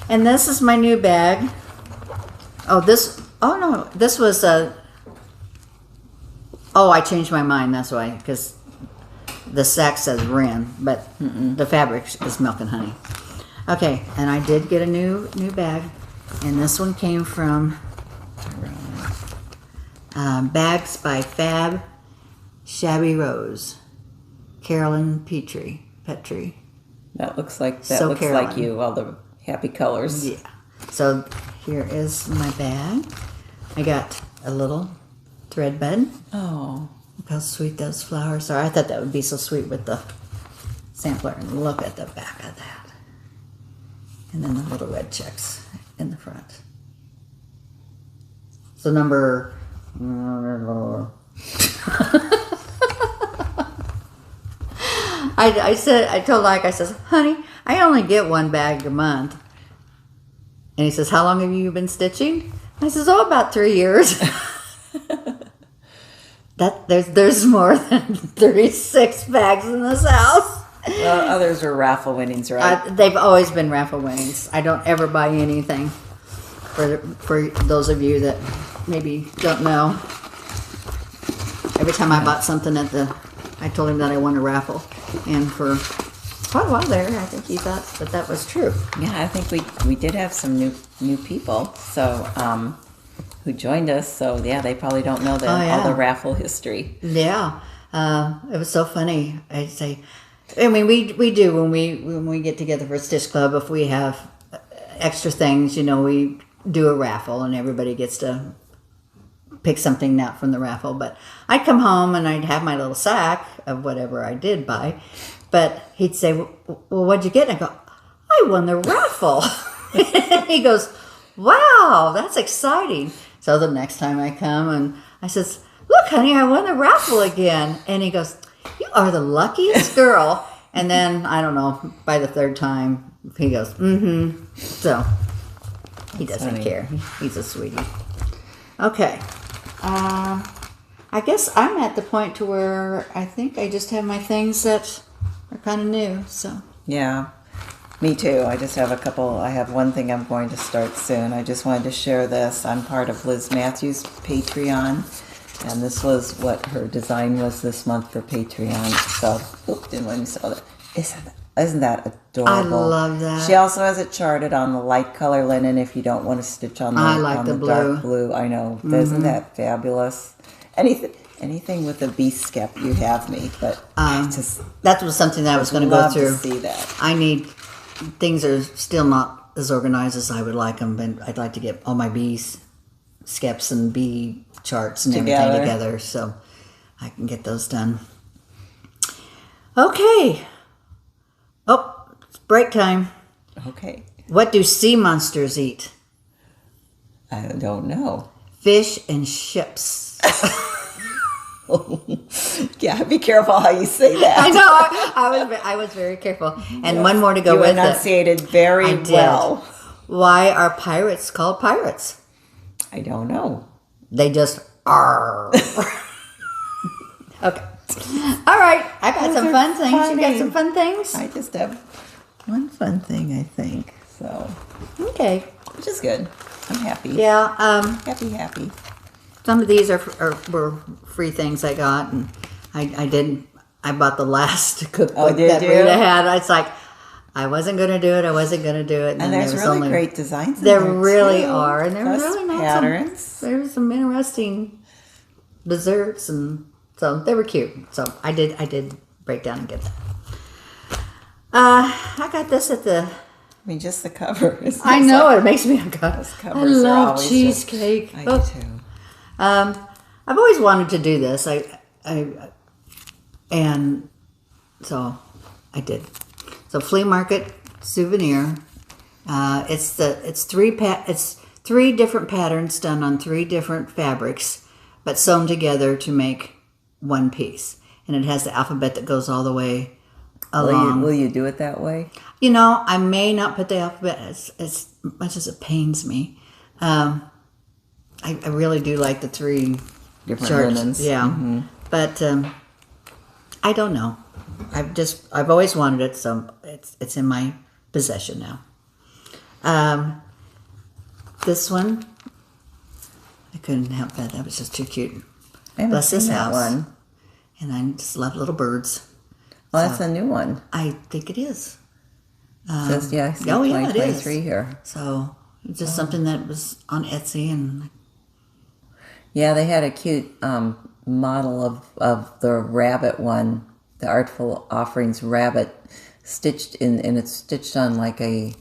And this is my new bag. This was I changed my mind, that's why, because the sack says Wren, but the fabric is milk and honey. Okay, and I did get a new bag, and this one came from Bags by Fab Shabby Rose, Carolyn Petrie. That looks like like you, all the happy colors. Yeah. So here is my bag. I got a little thread bed. Oh. Look how sweet those flowers are. I thought that would be so sweet with the sampler. And look at the back of that. And then the little red checks in the front. So number... I told Ike, I says, honey, I only get one bag a month. And he says, how long have you been stitching? I says, about 3 years. There's more than 36 bags in this house. Well, others are raffle winnings, right? They've always been raffle winnings. I don't ever buy anything. For those of you that maybe don't know, every time I bought something I told him that I won a raffle. And for quite a while there, I think he thought that that was true. Yeah, I think we did have some new people, so who joined us. So yeah, they probably don't know all the raffle history. Yeah, it was so funny. I'd say, I mean, we do when we get together for Stitch Club. If we have extra things, we do a raffle, and everybody gets to pick something out from the raffle. But I'd come home and I'd have my little sack of whatever I did buy. But he'd say, well, what'd you get? And I go, I won the raffle. He goes, wow, that's exciting. So the next time I come and I says, look, honey, I won the raffle again. And he goes, you are the luckiest girl. And then, I don't know, by the third time, he goes, mm-hmm. So he doesn't care. He's a sweetie. Okay. I guess I'm at the point to where I think I just have my things that are kind of new, so. Yeah, me too. I just have a couple. I have one thing I'm going to start soon. I just wanted to share this. I'm part of Liz Matthews' Patreon, and this was what her design was this month for Patreon. So, didn't let me saw that. Isn't that adorable? I love that. She also has it charted on the light color linen if you don't want to stitch on the blue. Dark blue. I know. Mm-hmm. Isn't that fabulous? Anything with a Beez skep, you have me. But that was something that I was going to go through. To see that. I need things are still not as organized as I would like them, but I'd like to get all my Beez skeps and bee charts and everything together, so I can get those done. Okay. Oh, it's break time. Okay. What do sea monsters eat? I don't know. Fish and ships. Yeah, be careful how you say that. I know. I was very careful. And yes, one more to go with it. You enunciated very well. Why are pirates called pirates? I don't know. They just are. Okay. All right. I got some fun things. Funny. You got some fun things? I just have one fun thing, I think. So. Okay. Which is good. I'm happy. Yeah. Happy. Some of these were free things I got, and I did I bought the last cookbook did that you? Rita had. It's like, I wasn't going to do it. I wasn't going to do it. And there's really great designs in there. there, Really too. are. And there's Plus really not patterns. there's some interesting desserts, and so they were cute. So I did break down and get that. I got this at the... I mean, just the cover. I know, it makes me uncomfortable. Covers I are love always cheesecake. I do too. I've always wanted to do this. And so I did. So flea market souvenir. It's three different patterns done on 3 different fabrics, but sewn together to make one piece. And it has the alphabet that goes all the way along. Will you do it that way? You know, I may not put the alphabet as much as it pains me. I really do like the 3 Different charts. linens. Yeah. Mm-hmm. But I don't know. I've always wanted it, so it's in my possession now. This one, I couldn't help that. That was just too cute. I haven't seen that one. And I just love little birds. Well, that's a new one. I think it is. I see it is. 2023 here. So it's just something that was on Etsy, and Yeah, they had a cute model of the rabbit one, the Artful Offerings rabbit, stitched in, and it's stitched on like a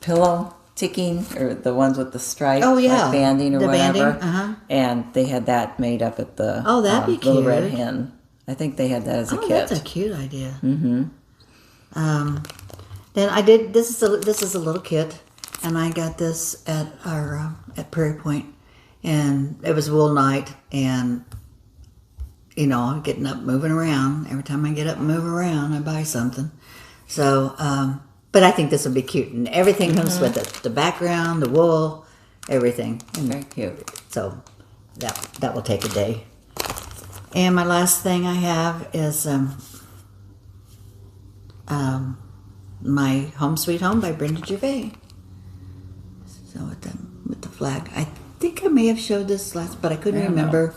pillow ticking, or the ones with the stripe, Oh, yeah. like banding or The whatever. banding, And they had that made up at the Oh, that'd be Little cute. Red Hen. I think they had that as a kit. That's a cute idea. Mm-hmm. Then I did. This is a little kit, and I got this at our at Prairie Point, and it was wool night, and you know, I'm getting up, moving around. Every time I get up and move around, I buy something. So, but I think this will be cute, and everything comes with it: the background, the wool, everything. And Very cute. so that will take a day. And my last thing I have is my Home Sweet Home by Brenda Gervais. So with the flag, I think I may have showed this last, but I couldn't remember.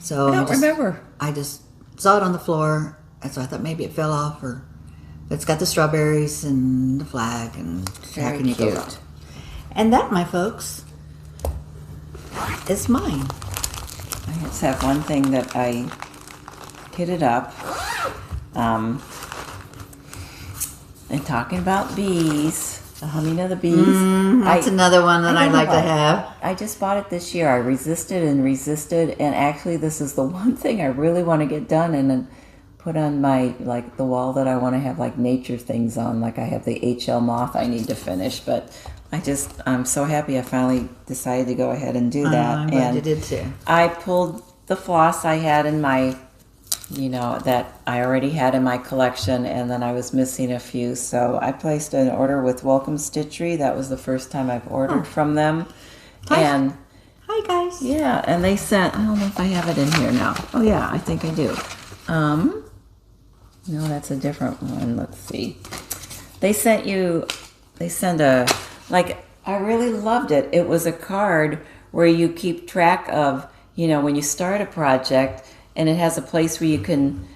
So I don't remember. I just saw it on the floor, and so I thought maybe it fell off, or it's got the strawberries and the flag, and how Very can you go cute. wrong? And that, my folks, is mine. I just have one thing that I kitted up. And talking about bees, the humming of the bees. That's another one that I'd like to have. I just bought it this year. I resisted, and actually this is the one thing I really want to get done and then put on my, like, the wall that I want to have, like, nature things on. Like, I have the HL moth I need to finish, but I'm so happy I finally decided to go ahead and do that. I'm glad you did too. I pulled the floss I had in my, that I already had in my collection, and then I was missing a few. So I placed an order with Welcome Stitchery. That was the first time I've ordered from them. Hi guys. Yeah, and they sent, I don't know if I have it in here now. Oh yeah, I think I do. No, that's a different one. Let's see. They sent I really loved it. It was a card where you keep track of, when you start a project, and it has a place where you can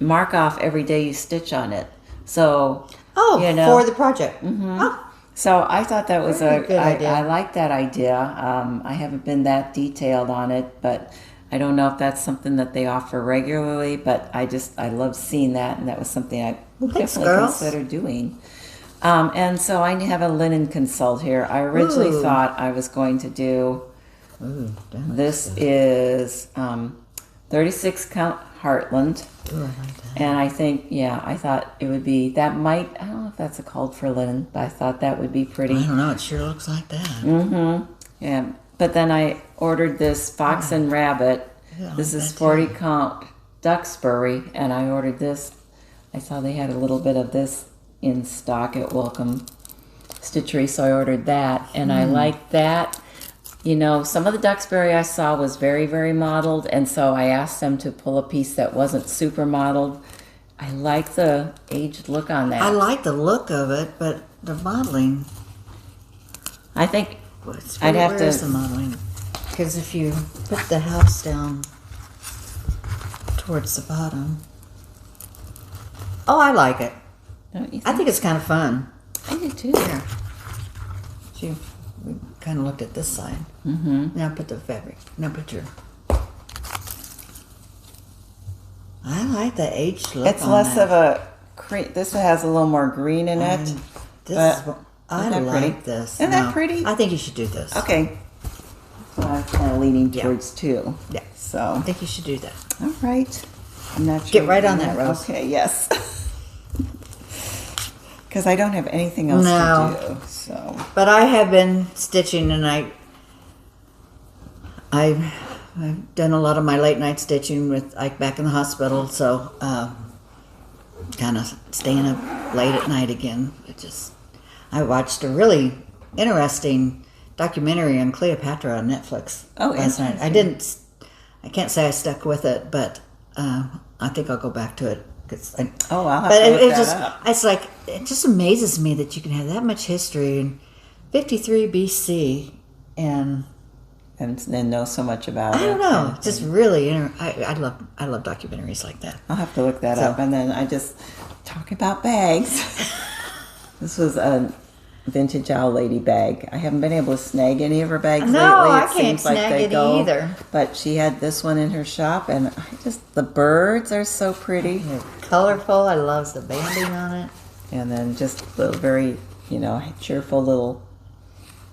mark off every day you stitch on it. So, for the project. Mm-hmm. Oh. So I thought that was Very good idea. I like that idea. I haven't been that detailed on it, but I don't know if that's something that they offer regularly, but I love seeing that, and that was something I definitely consider doing. And so I have a linen consult here. I originally thought I was going to do, this is 36 count Heartland. Ooh, I like that. And I think, I thought it would be, I don't know if that's a called for linen, but I thought that would be pretty. I don't know, it sure looks like that. Mm-hmm. Yeah. But then I ordered this Fox and Rabbit. Yeah, This is 40 count Duxbury, and I ordered this. I saw they had a little bit of this in stock at Welcome Stitchery, so I ordered that, and I like that. Some of the Duxbury I saw was very, very modeled, and so I asked them to pull a piece that wasn't super modeled. I like the aged look on that. I like the look of it, but the modeling, I think where's the modeling? Because if you put the house down towards the bottom, Oh, I like it. Don't you think? I think it's kind of fun. I do too. Here. See, we kind of looked at this side. Mm-hmm. Now put the fabric. Now put your... I like the H look. It's on less that. of a cream. This has a little more green in it. This but I isn't that like pretty? this. Isn't that pretty? I think you should do this. Okay. So I'm kind of leaning Yeah. towards too. Yeah. So. I think you should do that. All right. I'm not sure. Get right on that, Rose. Okay, yes. Because I don't have anything else to do. So. But I have been stitching, and I've done a lot of my late night stitching with Ike back in the hospital, so kind of staying up late at night again. I watched a really interesting documentary on Cleopatra on Netflix last night. I can't say I stuck with it, but I think I'll go back to it. I'll have to look that up. It's like, it just amazes me that you can have that much history in 53 BC and then know so much about it. I don't know. Just really, I love documentaries like that. I'll have to look that up. And then I just talk about bags. This was a vintage owl lady bag. I haven't been able to snag any of her bags lately. I It can't seems like snag they any go. either. But she had this one in her shop, and the birds are so pretty. They're colorful. I love the banding on it. And then just little, very, cheerful little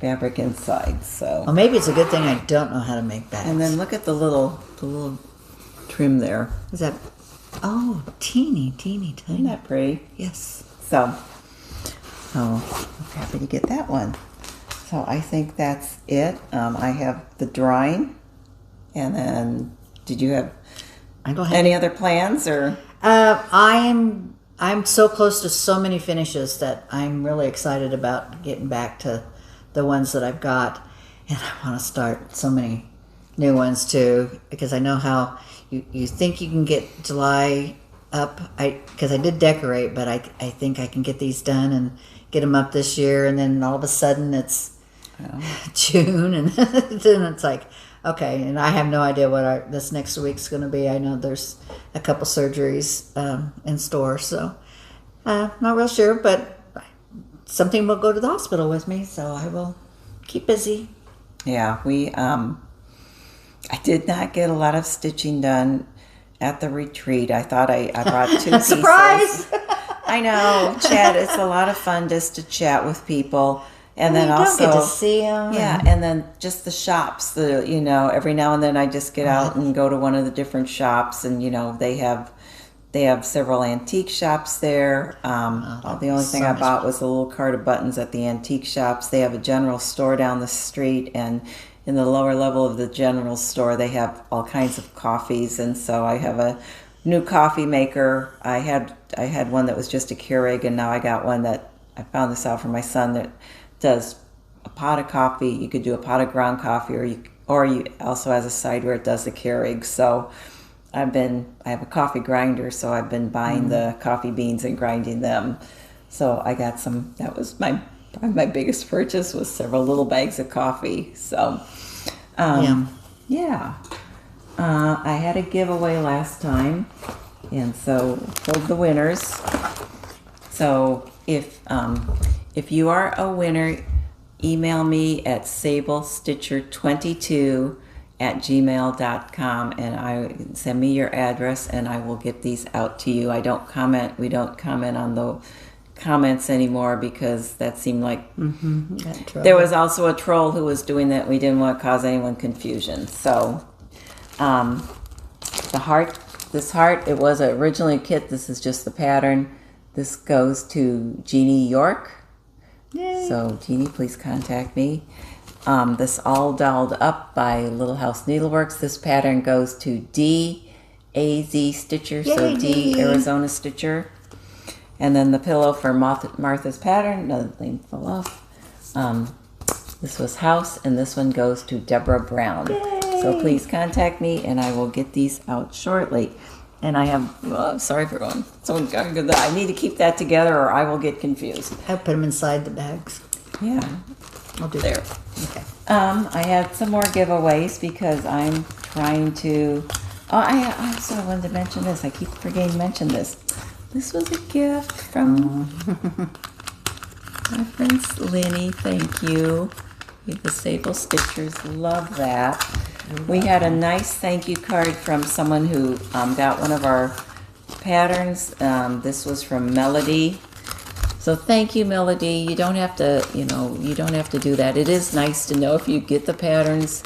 fabric inside. So. Well, maybe it's a good thing I don't know how to make bags. And then look at the little trim there. Is that? Oh, teeny, tiny. Isn't that pretty? Yes. So I'm happy to get that one. So I think that's it. I have the drawing, and then did you have any other plans or? I'm so close to so many finishes that I'm really excited about getting back to the ones that I've got, and I want to start so many new ones too, because I know how you think you can get July up. Because I did decorate, but I think I can get these done and get them up this year, and then all of a sudden it's June, and then it's like, okay, and I have no idea what this next week's going to be. I know there's a couple surgeries in store, so not real sure, but something will go to the hospital with me, so I will keep busy. Yeah, I did not get a lot of stitching done at the retreat. I thought I brought 2 pieces. Surprise! I know, chat. It's a lot of fun just to chat with people, and then you also don't get to see them. Yeah, and then just the shops. Every now and then I just get out and go to one of the different shops, and they have several antique shops there. The only thing I bought was a little cart of buttons at the antique shops. They have a general store down the street, and in the lower level of the general store, they have all kinds of coffees. And so I have a new coffee maker. I had one that was just a Keurig, and now I got one that I found this out for my son that does a pot of coffee. You could do a pot of ground coffee, or you also has a side where it does the Keurig. So I have a coffee grinder, so I've been buying the coffee beans and grinding them. So I got some. That was my biggest purchase, was several little bags of coffee. So yeah. I had a giveaway last time, and so pulled the winners. So if you are a winner, email me at sablestitcher22@gmail.com, and send me your address, and I will get these out to you. We don't comment on the comments anymore, because that seemed like there was also a troll who was doing that. We didn't want to cause anyone confusion. So this heart, it was originally a kit. This is just the pattern. This goes to Jeannie York. Yay. So Jeannie, please contact me. This all dolled up by Little House Needleworks. This pattern goes to D.A.Z. Stitcher. Yay, so D. D. Arizona Stitcher. And then the pillow for Martha's pattern. Another thing fell off. This was House, and this one goes to Deborah Brown. Yay. So please contact me, and I will get these out shortly. And I have, sorry for going. So I need to keep that together, or I will get confused. I put them inside the bags. Yeah, I'll do there. that. Okay. I had some more giveaways because I'm trying to. Oh, I also wanted to mention this. I keep forgetting to mention this. This was a gift from my friend Lenny. Thank you. The SABLE Stitchers. Love that. We had a nice thank you card from someone who got one of our patterns. This was from Melody. So thank you, Melody. You don't have to, you don't have to do that. It is nice to know if you get the patterns,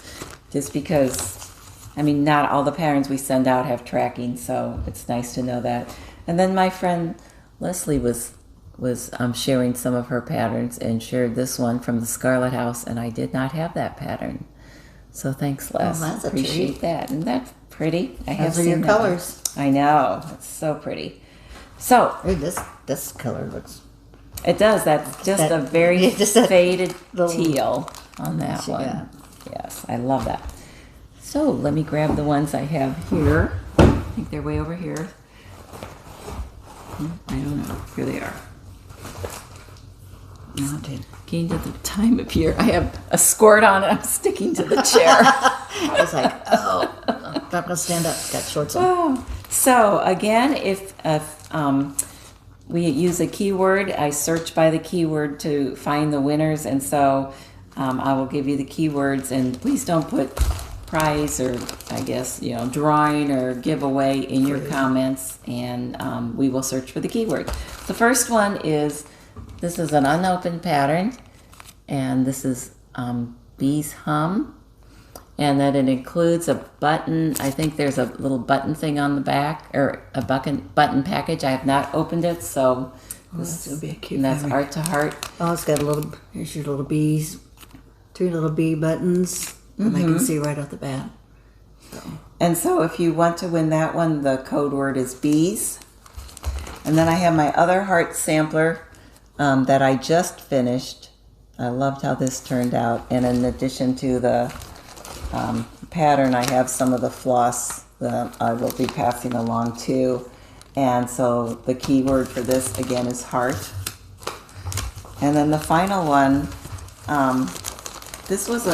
just because, I mean, not all the patterns we send out have tracking, so it's nice to know that. And then my friend Leslie was sharing some of her patterns and shared this one from the Scarlet House, and I did not have that pattern. So thanks, Les. Oh, that's a Appreciate treat. that. And that's pretty. I have Those are seen your that. colors. I know. It's so pretty. So Ooh, this color looks. it does. That's just a very just a faded little teal on that one. got. Yes, I love that. So let me grab the ones I have here. I think they're way over here. I don't know. Here they are. Oh, dude. Gained at the time of year. I have a squirt on and I'm sticking to the chair. I was like, oh, I'm not gonna stand up. Got shorts on. Oh. So again, if we use a keyword, I search by the keyword to find the winners, and so I will give you the keywords, and please don't put prize or, I guess, drawing or giveaway in your comments, and we will search for the keyword. The first one is, this is an unopened pattern, and this is Beez Hum. And then it includes a button. I think there's a little button thing on the back, or a button package. I have not opened it, so This would be a cute. and that's fabric. Art to Heart. Oh, it's got a little. Here's your little bees. 3 little bee buttons. And I can see right off the bat. And so if you want to win that one, the code word is Beez. And then I have my other heart sampler that I just finished. I loved how this turned out. And in addition to the pattern, I have some of the floss that I will be passing along too. And so the keyword for this again is heart. And then the final one, this was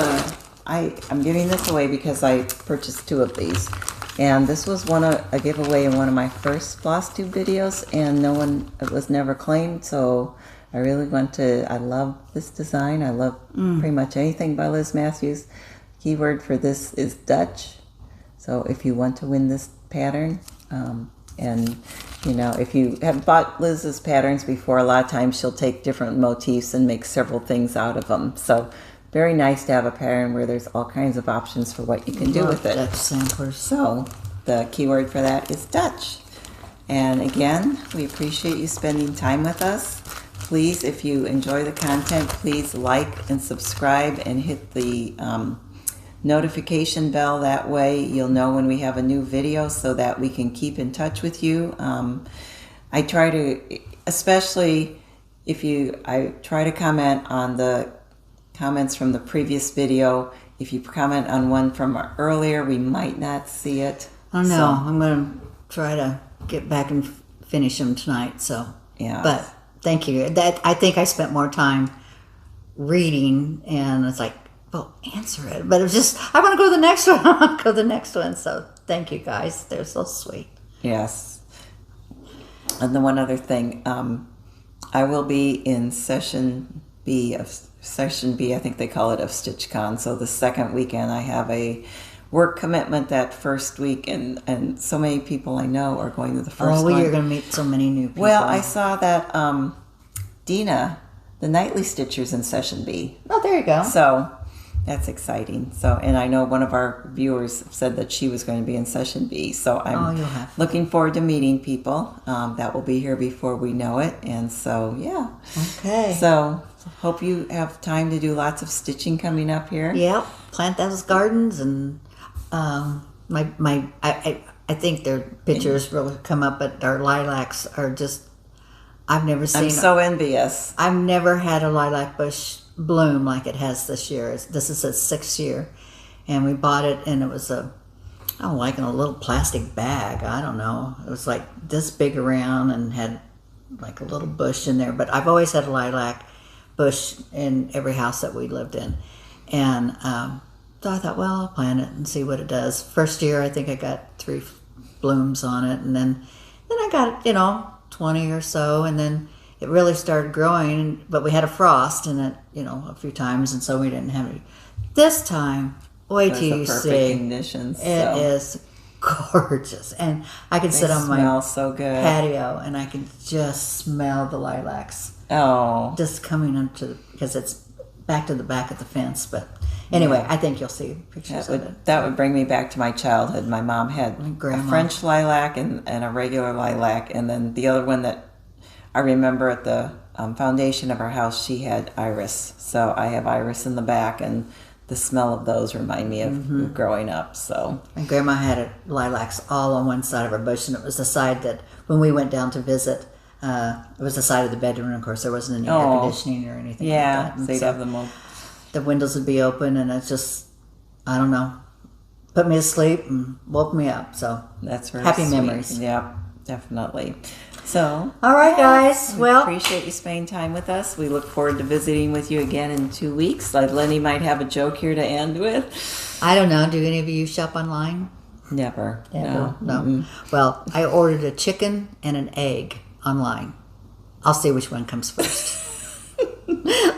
I'm giving this away because I purchased 2 of these. And this was a giveaway in one of my first FlossTube videos, and it was never claimed, so I really I love this design. I love pretty much anything by Liz Matthews. Keyword for this is Dutch. So if you want to win this pattern, and if you have bought Liz's patterns before, a lot of times she'll take different motifs and make several things out of them. So very nice to have a pattern where there's all kinds of options for what you can do with it. Dutch samplers. So the keyword for that is Dutch. And again, we appreciate you spending time with us. Please, if you enjoy the content, please like and subscribe and hit the notification bell. That way you'll know when we have a new video so that we can keep in touch with you. I try to, especially I try to comment on the comments from the previous video. If you comment on one from earlier, we might not see it. I don't know. I'm going to try to get back and finish them tonight. So, yeah. But thank you. I think I spent more time reading, and it's like, well, answer it. But it was just, I want to go to the next one. I want to go to the next one. So thank you guys. They're so sweet. Yes. And the one other thing, I will be in session B, I think they call it, of StitchCon. So the second weekend I have a work commitment that first week, and so many people I know are going to the first one. You're going to meet so many new people. Well, I saw that Dina, the Nightly Stitcher's in session B. Oh, there you go. So that's exciting. So, and I know one of our viewers said that she was going to be in session B. So I'm looking forward to meeting people that will be here before we know it. And so, yeah. Okay. So hope you have time to do lots of stitching coming up here. Yep. Plant those gardens, and I think their pictures will come up, but our lilacs are just, I've never seen. I'm so envious. I've never had a lilac bush bloom like it has this year. This is its 6th year, and we bought it, and it was like in a little plastic bag. I don't know. It was like this big around and had like a little bush in there. But I've always had a lilac bush in every house that we lived in, and so I thought, well, I'll plant it and see what it does. First year, I think I got 3 blooms on it, and then I got, 20 or so, and then it really started growing. But we had a frost in it, a few times, and so we didn't have any. This time, wait till you see. Conditions, it is gorgeous, and I can sit on my so good. patio, and I can just smell the lilacs. Oh, just coming into because it's back to the back of the fence, but. Anyway, I think you'll see pictures of it. That would bring me back to my childhood. My mom had a French lilac and a regular lilac, and then the other one that I remember at the foundation of our house, she had iris. So I have iris in the back, and the smell of those remind me of growing up. So my grandma had lilacs all on one side of her bush, and it was the side that when we went down to visit, it was the side of the bedroom. Of course, there wasn't any air conditioning or anything like that. Yeah, they'd have them all. The windows would be open, and it's just, I don't know, put me to sleep and woke me up. So that's very happy sweet. memories. Yep, definitely. So, all right, guys. Well, appreciate you spending time with us. We look forward to visiting with you again in 2 weeks. Like Lenny might have a joke here to end with. I don't know. Do any of you shop online? Never. No. Mm-mm. Well, I ordered a chicken and an egg online. I'll see which one comes first.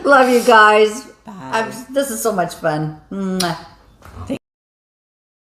Love you guys. Bye. This is so much fun. Mwah.